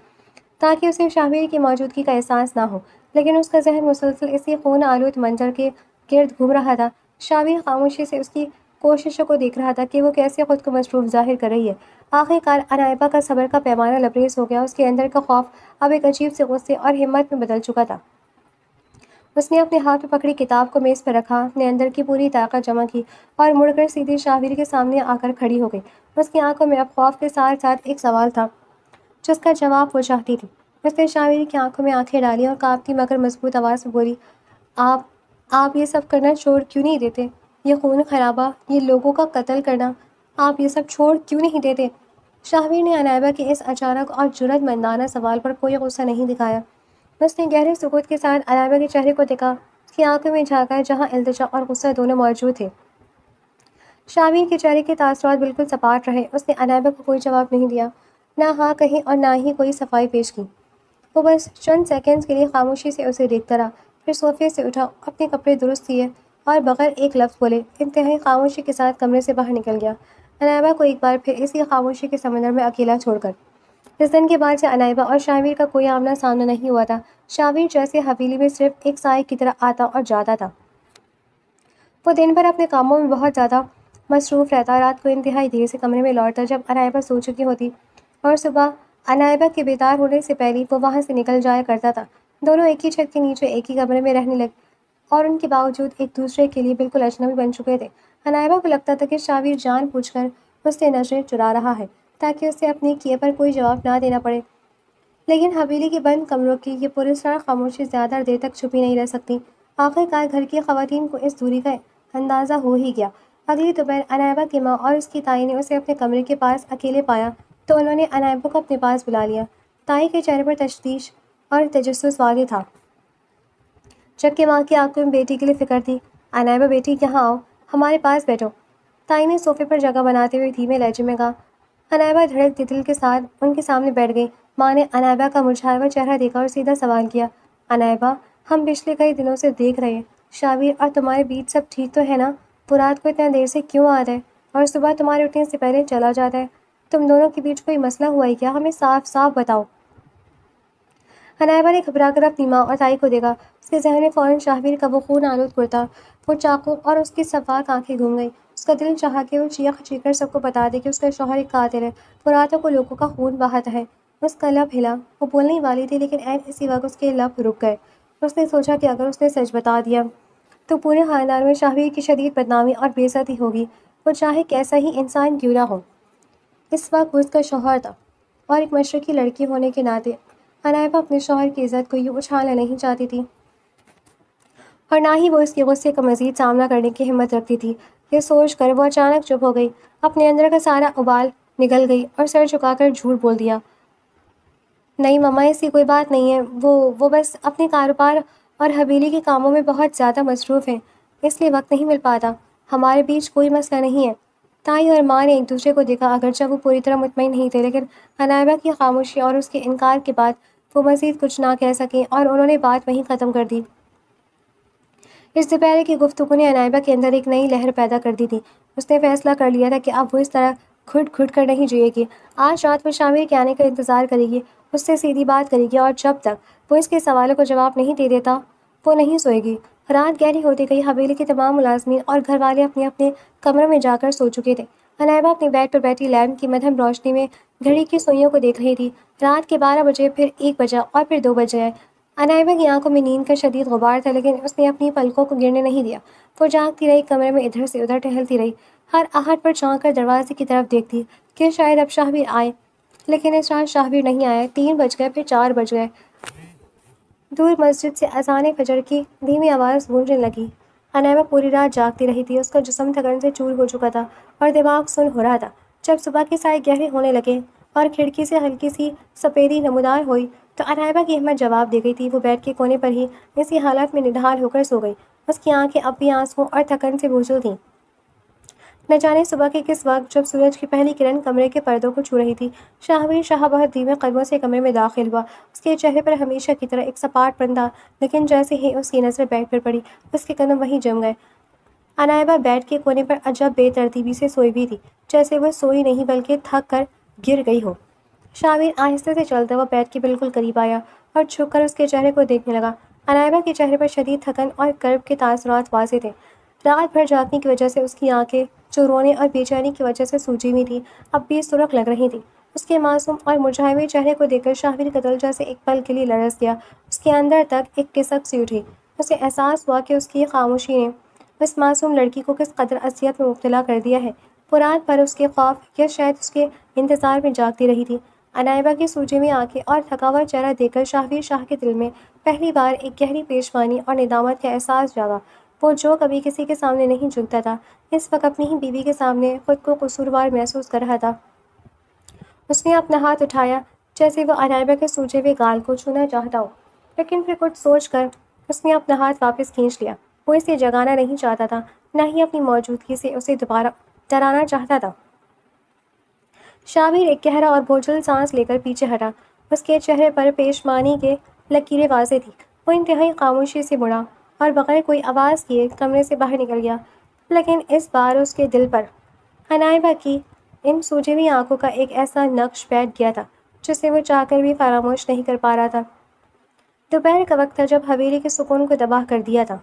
تاکہ اسے شاہویر کی موجودگی کا احساس نہ ہو، لیکن اس کا ذہن مسلسل اسی خون آلود منظر کے گرد گھوم رہا تھا۔ شاہویر خاموشی سے اس کی کوششوں کو دیکھ رہا تھا کہ وہ کیسے خود کو مصروف ظاہر کر رہی ہے۔ آخر کار انائبہ کا صبر کا پیمانہ لبریز ہو گیا۔ اس کے اندر کا خوف اب ایک عجیب سے غصے اور ہمت میں بدل چکا تھا۔ اس نے اپنے ہاتھ میں پکڑی کتاب کو میز پر رکھا، اپنے اندر کی پوری طاقت جمع کی اور مڑ کر سیدھی شاہویر کے سامنے آ کر کھڑی ہو گئی۔ اس کی آنکھوں میں اب خوف کے ساتھ ساتھ ایک سوال تھا جس کا جواب وہ چاہتی تھی۔ اس نے شاہویر کی آنکھوں میں آنکھیں ڈالی اور کانپتی مگر مضبوط آواز میں بولی، آپ یہ سب کرنا چھوڑ کیوں نہیں دیتے؟ یہ خون خرابہ، یہ لوگوں کا قتل کرنا، آپ یہ سب چھوڑ کیوں نہیں دیتے؟ شاہویر نے انائبہ کے اس اچانک اور جرأت مندانہ سوال پر کوئی غصہ نہیں دکھایا۔ اس نے گہرے سکوت کے ساتھ انائبہ کے چہرے کو دیکھا، اس کی آنکھوں میں جھانکا جہاں التجا اور غصہ دونوں موجود تھے۔ شاہویر کے چہرے کے تاثرات بالکل سپاٹ رہے۔ اس نے انائبہ کو کوئی جواب نہیں دیا، نہ ہاں کہی اور نہ ہی کوئی صفائی پیش کی۔ وہ بس چند سیکنڈز کے لیے خاموشی سے اسے دیکھتا رہا، پھر صوفے سے اٹھا، اپنے کپڑے درست کیے اور بغیر ایک لفظ بولے انتہائی خاموشی کے ساتھ کمرے سے باہر نکل گیا، انائبہ کو ایک بار پھر اسی خاموشی کے سمندر میں اکیلا چھوڑ کر۔ اس دن کے بعد سے انائبہ اور شاہویر کا کوئی آمنا سامنا نہیں ہوا تھا۔ شاہویر جیسے حویلی میں صرف ایک سائے کی طرح آتا اور جاتا تھا۔ وہ دن بھر اپنے کاموں میں بہت زیادہ مصروف رہتا، رات کو انتہائی دیر سے کمرے میں لوٹتا جب انائبہ سو چکی ہوتی، اور صبح انائبہ کے بیدار ہونے سے پہلے وہ وہاں سے نکل جایا کرتا تھا۔ دونوں ایک ہی چھت کے نیچے ایک ہی کمرے میں رہنے لگے اور ان کے باوجود ایک دوسرے کے لیے بالکل اجنبی بن چکے تھے۔ انائبہ کو لگتا تھا کہ شاہویر جان بوجھ کر اس سے نظریں چرا رہا ہے تاکہ اسے اپنے کیے پر کوئی جواب نہ دینا پڑے، لیکن حویلی کے بند کمروں کی یہ پراسرار خاموشی زیادہ دیر تک چھپی نہیں رہ سکتی۔ آخر کار گھر کی خواتین کو اس دوری کا اندازہ ہو ہی گیا۔ اگلی دوپہر انائبہ کی ماں اور اس کی تائی نے اسے اپنے کمرے کے پاس اکیلے پایا تو انہوں نے انائبہ کو اپنے پاس بلا لیا۔ تائی کے چہرے پر تشویش اور تجسس واضح تھا، جبکہ ماں کی آنکھوں میں بیٹی کے لیے فکر تھی۔ انائبہ بیٹی یہاں آؤ، ہمارے پاس بیٹھو، تائی نے صوفے پر جگہ بناتے ہوئے دھیمے لہجے میں کہا۔ انائبہ دھڑکتے دل کے ساتھ ان کے سامنے بیٹھ گئی۔ ماں نے انائبہ کا مرجھایا ہوا چہرہ دیکھا اور سیدھا سوال کیا، انائبہ، ہم پچھلے کئی دنوں سے دیکھ رہے ہیں، شاہویر اور تمہارے بیچ سب ٹھیک تو ہے نا؟ وہ رات کو اتنا دیر سے کیوں آتا ہے اور صبح تمہارے اٹھنے سے پہلے چلا جاتا ہے؟ تم دونوں کے بیچ کوئی مسئلہ ہوا ہے کیا؟ ہمیں صاف صاف بتاؤ۔ انائبہ نے گھبرا کر اپنی ماں اور تائی کو دیکھا۔ اس کے ذہن میں فوراً شاہویر کا وہ خون آلود کرتا، وہ چاقو اور اس کی صفاک آنکھیں گھوم گئیں۔ اس کا دل چاہا کہ وہ چیخ چیخ کر سب کو بتا دے کہ اس کا شوہر ایک قاتل ہے، وہ راتوں کو لوگوں کا خون بہاتا ہے۔ اس کا لب ہلا، وہ بولنے ہی والی تھی لیکن عین اسی وقت اس کے لب رک گئے۔ اس نے سوچا کہ اگر اس نے سچ بتا دیا تو پورے خاندان میں شاہویر کی شدید بدنامی اور بے عزتی ہوگی، وہ چاہے کیسا ہی انسان کیوں نہ ہو۔ اس وقت وہ اس کا شوہر تھا اور ایک مشرقی لڑکی ہونے کے ناطے انائبہ اپنے شوہر کی عزت کو یوں اچھالنا نہیں چاہتی تھی، اور نہ ہی وہ اس کے غصے کا مزید سامنا کرنے کی ہمت رکھتی تھی۔ یہ سوچ کر وہ اچانک چپ ہو گئی، اپنے اندر کا سارا ابال نگل گئی اور سر جھکا کر جھوٹ بول دیا، نہیں مما، ایسی کوئی بات نہیں ہے، وہ بس اپنے کاروبار اور حویلی کے کاموں میں بہت زیادہ مصروف ہیں، اس لیے وقت نہیں مل پاتا، ہمارے بیچ کوئی مسئلہ نہیں ہے۔ تائی اور ماں نے ایک دوسرے کو دیکھا، اگرچہ وہ پوری طرح مطمئن نہیں تھے، لیکن انائبہ کی خاموشی اور اس کے انکار کے بعد وہ مزید کچھ نہ کہہ سکیں اور انہوں نے بات وہیں ختم کر دی۔ اس دوپہر کی گفتگو نے انائبہ کے اندر ایک نئی لہر پیدا کر دی تھی۔ اس نے فیصلہ کر لیا تھا کہ اب وہ اس طرح گھٹ گھٹ کر نہیں جیے گی۔ آج رات وہ شاہویر کے آنے کا انتظار کرے گی، اس سے سیدھی بات کرے گی اور جب تک وہ اس کے سوالوں کو جواب نہیں دے دیتا وہ نہیں سوئے گی۔ رات گہری ہوتی گئی، حویلی کے تمام ملازمین اور گھر والے اپنے اپنے کمروں میں جا کر سو چکے تھے۔ انائبہ اپنے بیڈ پر بیٹھی لیمپ کی مدھم روشنی میں گھڑی کی سوئیوں کو دیکھ رہی تھی۔ رات کے 12 بجے، پھر 1 بجا اور پھر 2 بج گئے۔ انائبہ کی آنکھوں میں نیند کا شدید غبار تھا لیکن اس نے اپنی پلکوں کو گرنے نہیں دیا۔ وہ جاگتی رہی، کمرے میں ادھر سے ادھر ٹہلتی رہی، ہر آہٹ پر جھانک کر دروازے کی طرف دیکھتی کہ شاید اب شاہویر آئے، لیکن اس رات شاہویر نہیں آیا۔ 3 بج گئے، پھر 4 بج گئے۔ دور مسجد سے اذان فجر کی دھیمی آواز گونجنے لگی۔ انائبہ پوری رات جاگتی رہی تھی، اس کا جسم تھکن سے چور ہو چکا تھا اور دماغ سن ہو رہا تھا۔ جب صبح کے سائے گہرے ہونے لگے اور کھڑکی سے ہلکی سی سفیدی نمودار ہوئی تو انائبہ کی ہمت جواب دے گئی تھی۔ وہ بیڈ کے کونے پر ہی اسی حالت میں نڈھال ہو کر سو گئی۔ اس کی آنکھیں اب بھی آنسوؤں اور تھکن سے بوجھل تھیں، نہ جانے صبح کے کس وقت جب سورج کی پہلی کرن کمرے کے پردوں کو چھو رہی تھی، شاہویر شاہ بہت دھیمے قدموں سے کمرے میں داخل ہوا۔ اس کے چہرے پر ہمیشہ کی طرح ایک سپاٹ پن تھا، لیکن جیسے ہی اس کی نظر بیڈ پر پڑی، اس کے قدم وہیں جم گئے۔ عنائبہ بیڈ کے کونے پر عجب بے ترتیبی سے سوئی بھی تھی، جیسے وہ سوئی نہیں بلکہ تھک کر گر گئی ہو۔ شاہویر آہستہ سے چلتا ہوا بیڈ کے بالکل قریب آیا اور جھک کر اس کے چہرے کو دیکھنے لگا۔ عنائبہ کے چہرے پر شدید تھکن اور کرب کے تاثرات واضح تھے۔ رات بھر جاگنے کی وجہ سے اس کی آنکھیں، جو رونے اور بے چینی کی وجہ سے سوجی ہوئی تھیں، اب بھی سرخ لگ رہی تھیں۔ اس کے معصوم اور مرجھائے ہوئے چہرے کو دیکھ کر شاہویر کا دل جیسے ایک پل کے لیے لرز گیا۔ اس کے اندر تک ایک کسک سی اٹھی۔ اسے احساس ہوا کہ اس کی خاموشی نے اس معصوم لڑکی کو کس قدر اذیت میں مبتلا کر دیا ہے۔ وہ رات بھر اس کے خوف یا شاید اس کے انتظار میں جاگتی رہی تھی۔ عنائبہ کی سوجی ہوئی آنکھیں اور تھکا ہوا چہرہ دیکھ کر شاہویر شاہ کے دل میں پہلی بار ایک گہری پشیمانی اور ندامت کا احساس جاگا۔ وہ جو کبھی کسی کے سامنے نہیں جھکتا تھا، اس وقت اپنی ہی بیوی کے سامنے خود کو قصوروار محسوس کر رہا تھا۔ اس نے اپنا ہاتھ اٹھایا جیسے وہ عنائبہ کے سوجے ہوئے گال کو چھونا چاہتا ہو، لیکن پھر کچھ سوچ کر اس نے اپنا ہاتھ واپس کھینچ لیا۔ وہ اسے جگانا نہیں چاہتا تھا، نہ ہی اپنی موجودگی سے اسے دوبارہ ڈرانا چاہتا تھا۔ شاہویر ایک گہرا اور بوجھل سانس لے کر پیچھے ہٹا۔ اس کے چہرے پر پشیمانی کے لکیریں واضح تھیں۔ وہ انتہائی خاموشی سے مڑا اور بغیر کوئی آواز کیے کمرے سے باہر نکل گیا، لیکن اس بار اس کے دل پر عنائبہ کی ان سوجی ہوئی آنکھوں کا ایک ایسا نقش بیٹھ گیا تھا جسے وہ چاہ کر بھی فراموش نہیں کر پا رہا تھا۔ دوپہر کا وقت تھا جب حویلی کے سکون کو تباہ کر دیا تھا۔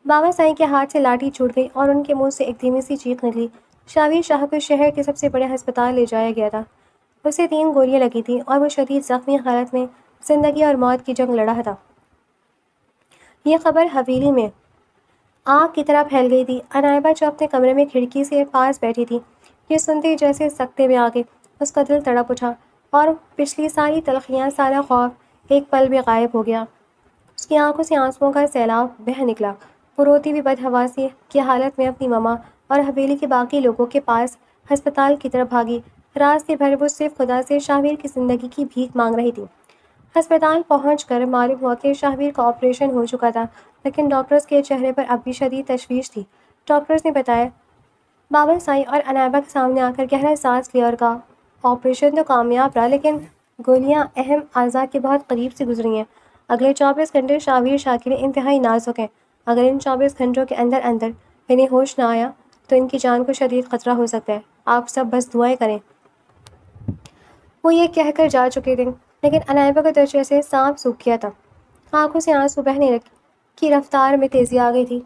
بابا سائیں کے ہاتھ سے لاٹھی چھوٹ گئی اور ان کے منہ سے ایک دھیمی سی چیخ نکلی۔ شاہویر شاہ کو شہر کے سب سے بڑے ہسپتال لے جایا گیا تھا۔ اسے 3 گولیاں لگی تھیں اور وہ شدید زخمی حالت میں زندگی اور موت کی جنگ لڑ رہا تھا۔ یہ خبر حویلی میں آگ کی طرح پھیل گئی تھی۔ عنائبہ جو اپنے کمرے میں کھڑکی سے پاس بیٹھی تھی، یہ سنتے ہی جیسے سکتے میں آ گئی۔ اس کا دل تڑپ اٹھا اور پچھلی ساری تلخیاں، سارا خوف ایک پل میں غائب ہو گیا۔ اس کی آنکھوں سے آنسوؤں کا سیلاب بہہ نکلا۔ وہ روتی ہوئی بدحواسی کی حالت میں اپنی ماما اور حویلی کے باقی لوگوں کے پاس ہسپتال کی طرف بھاگی۔ راستے بھر وہ صرف خدا سے شاہویر کی زندگی کی بھیک مانگ رہی تھی۔ ہسپتال پہنچ کر معلوم ہوا کہ شاہویر کا آپریشن ہو چکا تھا، لیکن ڈاکٹرز کے چہرے پر اب بھی شدید تشویش تھی۔ ڈاکٹرز نے بتایا۔ بابا سائیں اور عنائبہ کے سامنے آ کر گہرا سانس لیا اور کہا، آپریشن تو کامیاب رہا، لیکن گولیاں اہم اعضاء کے بہت قریب سے گزری ہیں۔ اگلے 24 گھنٹے شاہویر شاہ کے لیے انتہائی نازک ہیں۔ اگر ان 24 گھنٹوں کے اندر انہیں ہوش نہ آیا تو ان کی جان کو شدید خطرہ ہو سکتا ہے۔ آپ سب بس دعائیں کریں۔ وہ یہ کہہ کر جا چکے تھے، لیکن عنائبہ کا دل جیسے سانپ سوکھ گیا تھا۔ آنکھوں سے آنسو بہنے لگے، کی رفتار میں تیزی آ گئی تھی۔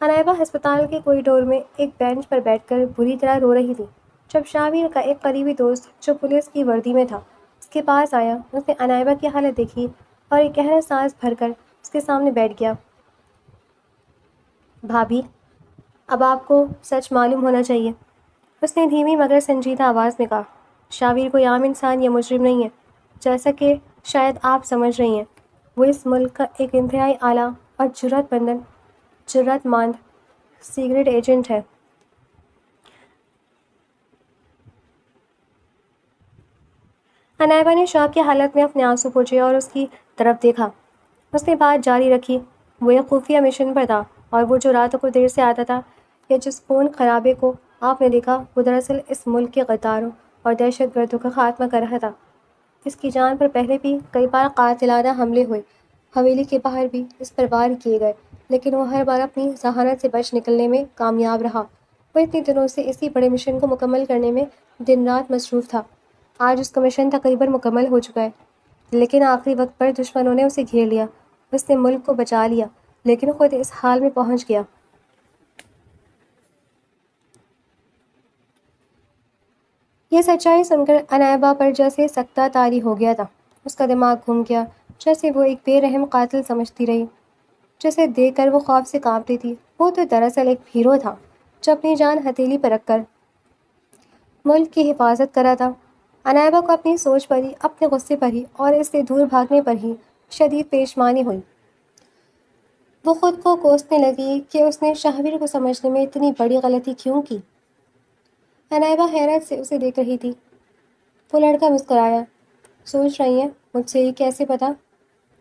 عنائبہ ہسپتال کے کوریڈور میں ایک بینچ پر بیٹھ کر بری طرح رو رہی تھی، جب شاہویر کا ایک قریبی دوست جو پولیس کی وردی میں تھا اس کے پاس آیا۔ اس نے عنائبہ کی حالت دیکھی اور ایک گہرا سانس بھر کر اس کے سامنے بیٹھ گیا۔ بھابھی، اب آپ کو سچ معلوم ہونا چاہیے، اس نے دھیمی مگر سنجیدہ آواز میں کہا۔ شاہویر کوئی عام انسان یا مجرم نہیں ہے، جیسا کہ شاید آپ سمجھ رہی ہیں۔ وہ اس ملک کا ایک انتہائی اعلیٰ اور جرأت مند سیکرٹ ایجنٹ ہے۔ عنائبہ نے شوق کی حالت میں اپنے آنسو پوچھے اور اس کی طرف دیکھا۔ اس نے بات جاری رکھی، وہ ایک خفیہ مشن پر تھا، اور وہ جو راتوں کو دیر سے آتا تھا یا جس خون خرابے کو آپ نے دیکھا، وہ دراصل اس ملک کے غداروں اور دہشت گردوں کا خاتمہ کر رہا تھا۔ اس کی جان پر پہلے بھی کئی بار قاتلانہ حملے ہوئے، حویلی کے باہر بھی اس پر وار کیے گئے، لیکن وہ ہر بار اپنی ذہانت سے بچ نکلنے میں کامیاب رہا۔ وہ اتنے دنوں سے اسی بڑے مشن کو مکمل کرنے میں دن رات مصروف تھا۔ آج اس کا مشن تقریباً مکمل ہو چکا ہے، لیکن آخری وقت پر دشمنوں نے اسے گھیر لیا۔ اس نے ملک کو بچا لیا، لیکن خود اس حال میں پہنچ گیا۔ یہ سچائی سن کر عنائبہ پر جیسے سکتہ طاری ہو گیا تھا۔ اس کا دماغ گھوم گیا، جیسے وہ ایک بے رحم قاتل سمجھتی رہی جسے دیکھ کر وہ خوف سے کانپتی تھی۔ وہ تو دراصل ایک ہیرو تھا جو اپنی جان ہتھیلی پر رکھ کر ملک کی حفاظت کر رہا تھا۔ عنائبہ کو اپنی سوچ پر ہی، اپنے غصے پر ہی اور اس سے دور بھاگنے پر ہی شدید پشیمانی ہوئی۔ وہ خود کو کوسنے لگی کہ اس نے شاہویر کو سمجھنے میں اتنی بڑی غلطی کیوں کی۔ عنائبہ حیرت سے اسے دیکھ رہی تھی۔ وہ لڑکا مسکرایا۔ سوچ رہی ہیں مجھ سے یہ کیسے پتا؟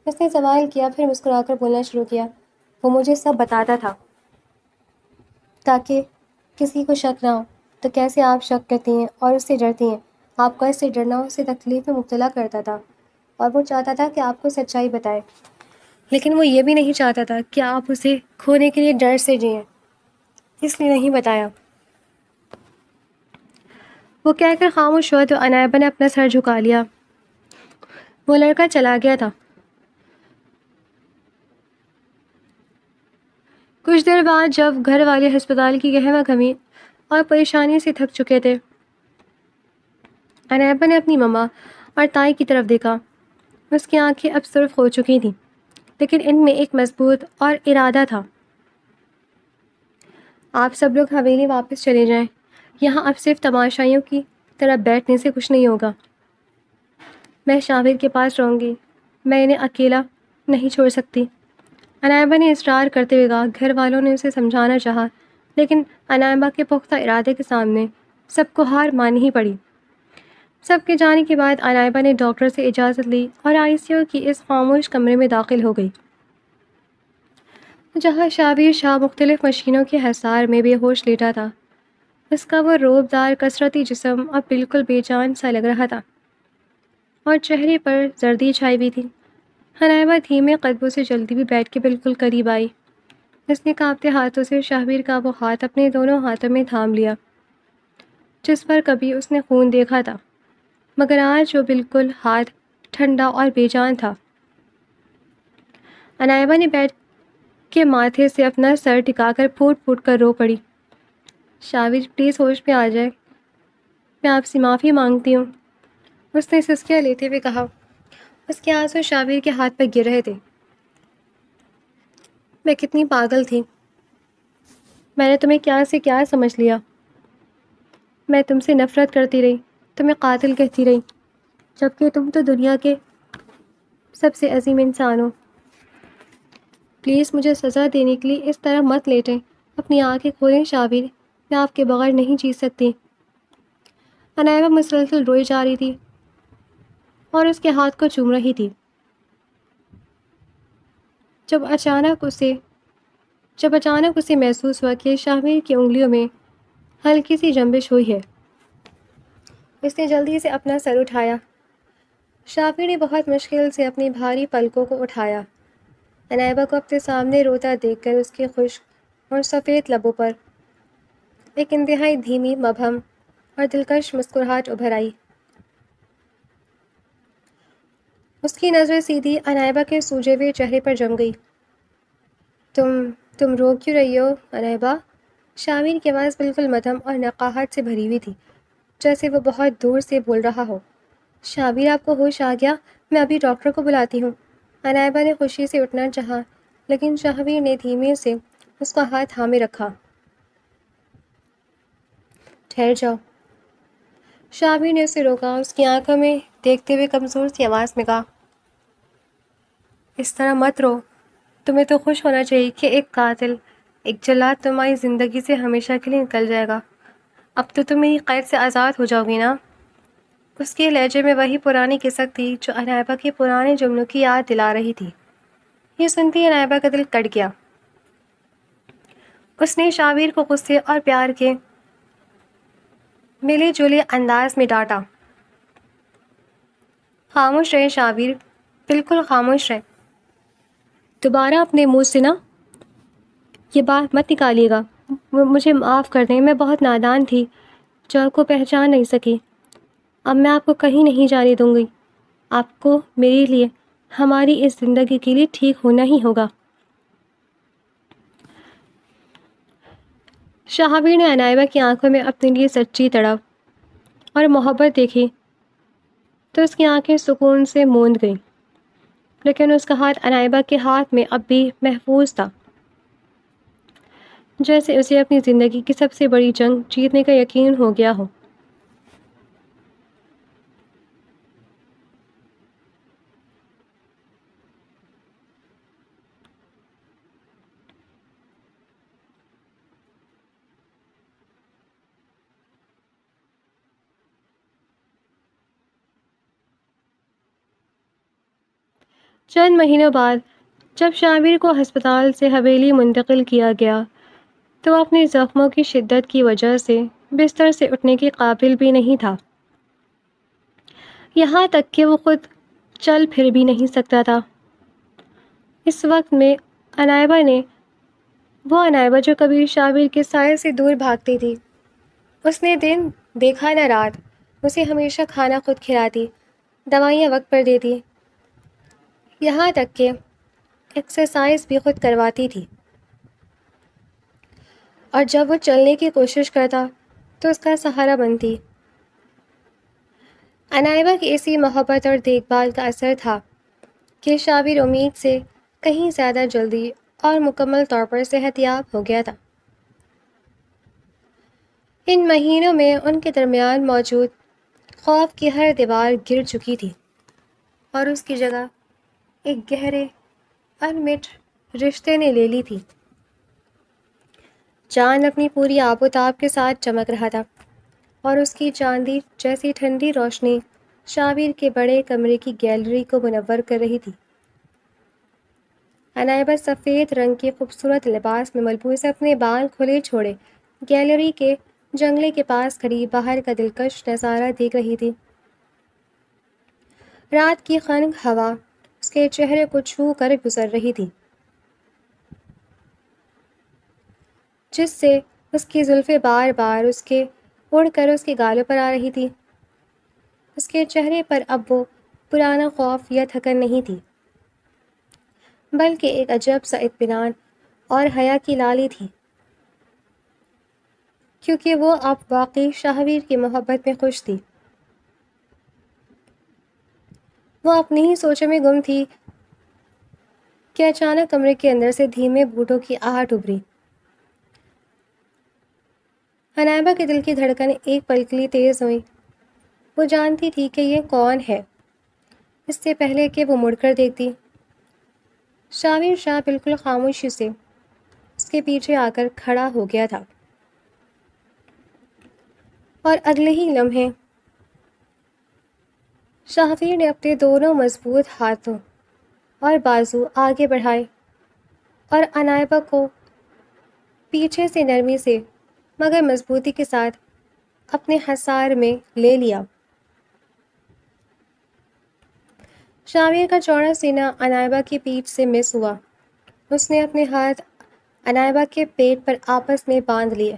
اس نے سوال کیا، پھر مسکرا کر بولنا شروع کیا۔ وہ مجھے سب بتاتا تھا۔ تاکہ کسی کو شک نہ ہو، تو کیسے آپ شک کرتی ہیں اور اس سے ڈرتی ہیں؟ آپ کا اس سے ڈرنا اسے تکلیف میں مبتلا کرتا تھا، اور وہ چاہتا تھا کہ آپ کو سچائی بتائے، لیکن وہ یہ بھی نہیں چاہتا تھا کہ آپ اسے کھونے کے لیے ڈر سے جئیں، اس لیے نہیں بتایا۔ وہ کہہ کر خاموش ہوا تو عنایبہ نے اپنا سر جھکا لیا۔ وہ لڑکا چلا گیا تھا۔ کچھ دیر بعد جب گھر والے ہسپتال کی گہما گہمی اور پریشانی سے تھک چکے تھے، عنایبہ نے اپنی ماما اور تائی کی طرف دیکھا۔ اس کی آنکھیں اب سرخ ہو چکی تھیں، لیکن ان میں ایک مضبوط اور ارادہ تھا۔ آپ سب لوگ حویلی واپس چلے جائیں، یہاں اب صرف تماشائیوں کی طرح بیٹھنے سے کچھ نہیں ہوگا۔ میں شاویر کے پاس رہوں گی، میں انہیں اکیلا نہیں چھوڑ سکتی، عنایبہ نے اصرار کرتے ہوئے کہا۔ گھر والوں نے اسے سمجھانا چاہا، لیکن عنایبہ کے پختہ ارادے کے سامنے سب کو ہار ماننی ہی پڑی۔ سب کے جانے کے بعد عنایبہ نے ڈاکٹر سے اجازت لی اور ICU کی اس خاموش کمرے میں داخل ہو گئی، جہاں شاویر شاہ مختلف مشینوں کے حصار میں بے ہوش لیٹا تھا۔ اس کا وہ روب دار کثرتی جسم اب بالکل بے جان سا لگ رہا تھا، اور چہرے پر زردی چھائی ہوئی تھی۔ عنایبہ دھیمے قدموں سے چلتی ہوئی بیٹھ کے بالکل قریب آئی۔ اس نے کانپتے ہاتھوں سے شاہویر کا وہ ہاتھ اپنے دونوں ہاتھوں میں تھام لیا، جس پر کبھی اس نے خون دیکھا تھا، مگر آج وہ بالکل ہاتھ ٹھنڈا اور بے جان تھا۔ عنایبہ نے بیٹھ کے ماتھے سے اپنا سر ٹکا کر پھوٹ پھوٹ کر رو پڑی۔ شاویر پلیز ہوش میں آ جائے، میں آپ سے معافی مانگتی ہوں، اس نے سسکیاں لیتے ہوئے کہا۔ اس کے آنسو شاویر کے ہاتھ پر گر رہے تھے۔ میں کتنی پاگل تھی، میں نے تمہیں کیا سے کیا سمجھ لیا، میں تم سے نفرت کرتی رہی، تمہیں قاتل کہتی رہی، جبکہ تم تو دنیا کے سب سے عظیم انسان ہو۔ پلیز مجھے سزا دینے کے لیے اس طرح مت لیٹیں، اپنی آنکھیں کھولیں شاویر، میں آپ کے بغیر نہیں جی سکتی۔ عنایبہ مسلسل روئی جا رہی تھی اور اس کے ہاتھ کو چوم رہی تھی۔ جب اچانک اسے محسوس ہوا کہ شاویر کی انگلیوں میں ہلکی سی جنبش ہوئی ہے، اس نے جلدی سے اپنا سر اٹھایا۔ شاویر نے بہت مشکل سے اپنی بھاری پلکوں کو اٹھایا۔ عنایبہ کو اپنے سامنے روتا دیکھ کر اس کے خشک اور سفید لبوں پر ایک انتہائی دھیمی، مبہم اور دلکش مسکراہٹ ابھر آئی۔ اس کی نظریں سیدھی عنایبہ کے سوجے ہوئے چہرے پر جم گئی۔ تم رو کیوں رہی ہو عنایبہ؟ شاویر کی آواز بالکل مدھم اور نقاہت سے بھری ہوئی تھی، جیسے وہ بہت دور سے بول رہا ہو۔ شاویر آپ کو ہوش آ گیا؟ میں ابھی ڈاکٹر کو بلاتی ہوں۔ عنایبہ نے خوشی سے اٹھنا چاہا، لیکن شاویر نے دھیمے سے اس کا ہاتھ تھامے رکھا۔ ٹھہر جاؤ، شاویر نے اسے روکا۔ اس کی آنکھوں میں دیکھتے ہوئے کمزور سی آواز میں کہا، اس طرح مت رو، تمہیں تو خوش ہونا چاہیے کہ ایک قاتل، ایک جلاد تمہاری زندگی سے ہمیشہ کے لیے نکل جائے گا۔ اب تو تم میری قید سے آزاد ہو جاؤ گی نا؟ اس کے لہجے میں وہی پرانی کسک تھی جو عنایبہ کے پرانے جملوں کی یاد دلا رہی تھی۔ یہ سنتی عنایبہ کا دل کٹ گیا۔ اس نے شاویر کو غصے اور پیار کے ملے جلے انداز میں ڈانٹا۔ خاموش رہے شاویر، بالکل خاموش رہے، دوبارہ اپنے منہ سے نا یہ بات مت نکالیے گا۔ مجھے معاف کر دیں، میں بہت نادان تھی جو آپ کو پہچان نہیں سکی۔ اب میں آپ کو کہیں نہیں جانے دوں گی، آپ کو میرے لیے، ہماری اس زندگی کے لیے ٹھیک ہونا ہی ہوگا۔ شاویر نے عنایبہ کی آنکھوں میں اپنے لیے سچی تڑپ اور محبت دیکھی تو اس کی آنکھیں سکون سے موند گئیں، لیکن اس کا ہاتھ عنایبہ کے ہاتھ میں اب بھی محفوظ تھا، جیسے اسے اپنی زندگی کی سب سے بڑی جنگ جیتنے کا یقین ہو گیا ہو۔ چند مہینوں بعد جب شاویر کو ہسپتال سے حویلی منتقل کیا گیا تو اپنے زخموں کی شدت کی وجہ سے بستر سے اٹھنے کے قابل بھی نہیں تھا، یہاں تک کہ وہ خود چل پھر بھی نہیں سکتا تھا۔ اس وقت میں وہ عنائبہ جو کبھی شابیر کے سائے سے دور بھاگتی تھی، اس نے دن دیکھا نہ رات، اسے ہمیشہ کھانا خود کھلاتی، دوائیاں وقت پر دیتی، یہاں تک کہ ایکسرسائز بھی خود کرواتی تھی، اور جب وہ چلنے کی کوشش کرتا تو اس کا سہارا بنتی۔ عنائبہ کی اسی محبت اور دیکھ بھال کا اثر تھا کہ شابیر امید سے کہیں زیادہ جلدی اور مکمل طور پر صحت یاب ہو گیا تھا۔ ان مہینوں میں ان کے درمیان موجود خوف کی ہر دیوار گر چکی تھی اور اس کی جگہ ایک گہرے انمٹ رشتے نے لے لی تھی۔ چاند اپنی پوری آب و تاب کے ساتھ چمک رہا تھا اور اس کی چاندی جیسی ٹھنڈی روشنی شابیر کے بڑے کمرے کی گیلری کو منور کر رہی تھی۔ عنائبہ سفید رنگ کے خوبصورت لباس میں ملبوس اپنے بال کھلے چھوڑے گیلری کے جنگلے کے پاس کھڑی باہر کا دلکش نظارہ دیکھ رہی تھی۔ رات کی خنک ہوا اس کے چہرے کو چھو کر گزر رہی تھی، جس سے اس کی زلفیں بار بار اڑ کر اس کے گالوں پر آ رہی تھی۔ اس کے چہرے پر اب وہ پرانا خوف یا تھکن نہیں تھی، بلکہ ایک عجب سا اطمینان اور حیا کی لالی تھی، کیونکہ وہ اب واقعی شاہویر کی محبت میں خوش تھی۔ وہ اپنی ہی سوچوں میں گم تھی کہ اچانک کمرے کے اندر سے دھیمے بوٹوں کی آہٹ ابھری۔ عنائبہ کے دل کی دھڑکن ایک پل کے لیے تیز ہوئی۔ وہ جانتی تھی کہ یہ کون ہے، اس سے پہلے کہ وہ مڑ کر دیکھتی، شابیر شاہ بالکل خاموشی سے اس کے پیچھے آ کر کھڑا ہو گیا تھا، اور اگلے ہی لمحے شاہویر نے اپنے دونوں مضبوط ہاتھوں اور بازو آگے بڑھائے اور عنائبہ کو پیچھے سے نرمی سے مگر مضبوطی کے ساتھ اپنے حصار میں لے لیا۔ شاہویر کا چوڑا سینہ عنائبہ کی پیٹھ سے مس ہوا۔ اس نے اپنے ہاتھ عنائبہ کے پیٹ پر آپس میں باندھ لیے۔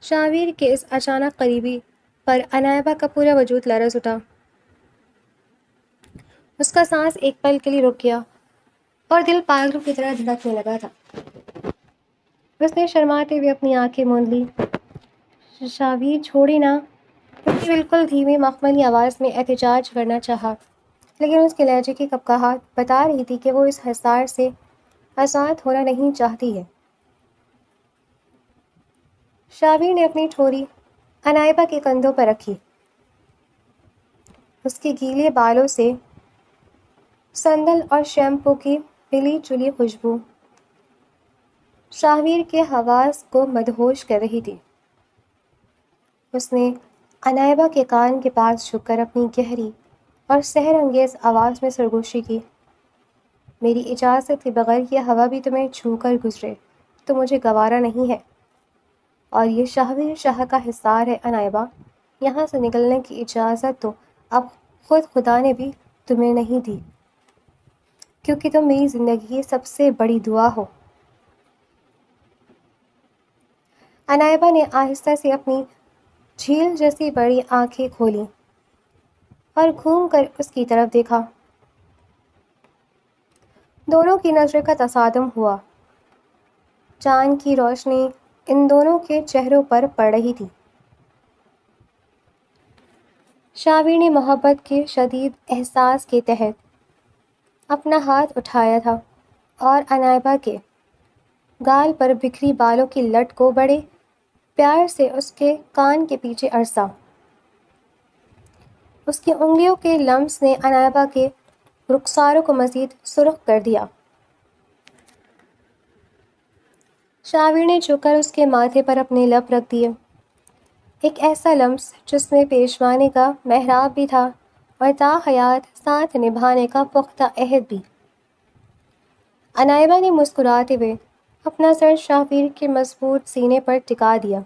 شاہویر کے اس اچانک قریبی پر عنائبہ کا پورا وجود لرز اٹھا۔ اس کا سانس ایک پل کے لیے رک گیا اور دل پاگلوں کی طرح دھڑکنے لگا تھا۔ اس نے شرماتے ہوئے اپنی آنکھیں موند لی۔ شاہویر چھوڑی نہ، اس نے بالکل دھیمی مخملی آواز میں احتجاج کرنا چاہا، لیکن اس کے لہجے کی کپکاہٹ بتا رہی تھی کہ وہ اس حصار سے آزاد ہونا نہیں چاہتی ہے۔ شاہویر نے اپنی ٹھوری عنائبہ کے کندھوں پر رکھی۔ اس کے گیلے بالوں سے سندل اور شیمپو کی ملی جلی خوشبو شاہویر کے حواس کو مدہوش کر رہی تھی۔ اس نے عنائبہ کے کان کے پاس جھک کر اپنی گہری اور سحر انگیز آواز میں سرگوشی کی، میری اجازت کے بغیر یہ ہوا بھی تمہیں چھو کر گزرے تو مجھے گوارا نہیں ہے، اور یہ شاہویر شاہ کا حصار ہے عنائبہ، یہاں سے نکلنے کی اجازت تو اب خود خدا نے بھی تمہیں نہیں دی، کیونکہ تم میری زندگی کی سب سے بڑی دعا ہو۔ عنائبہ نے آہستہ سے اپنی جھیل جیسی بڑی آنکھیں کھولیں اور گھوم کر اس کی طرف دیکھا۔ دونوں کی نظروں کا تصادم ہوا۔ چاند کی روشنی ان دونوں کے چہروں پر پڑ رہی تھی۔ شاہویر نے محبت کے شدید احساس کے تحت اپنا ہاتھ اٹھایا تھا اور عنائبہ کے گال پر بکھری بالوں کی لٹ کو بڑے پیار سے اس کے کان کے پیچھے ارسا۔ اس کی انگلیوں کے لمس نے عنائبہ کے رخساروں کو مزید سرخ کر دیا۔ شاہویر نے جھک کر اس کے ماتھے پر اپنے لب رکھ دیے، ایک ایسا لمس جس میں پیشوانے کا محراب بھی تھا اور تا حیات ساتھ نبھانے کا پختہ عہد بھی۔ عنائبہ نے مسکراتے ہوئے اپنا سر شاہویر کے مضبوط سینے پر ٹکا دیا،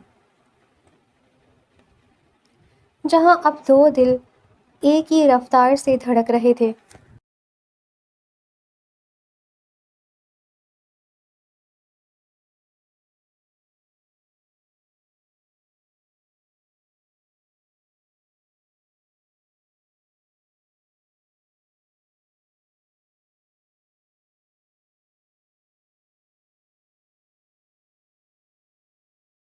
جہاں اب دو دل ایک ہی رفتار سے دھڑک رہے تھے۔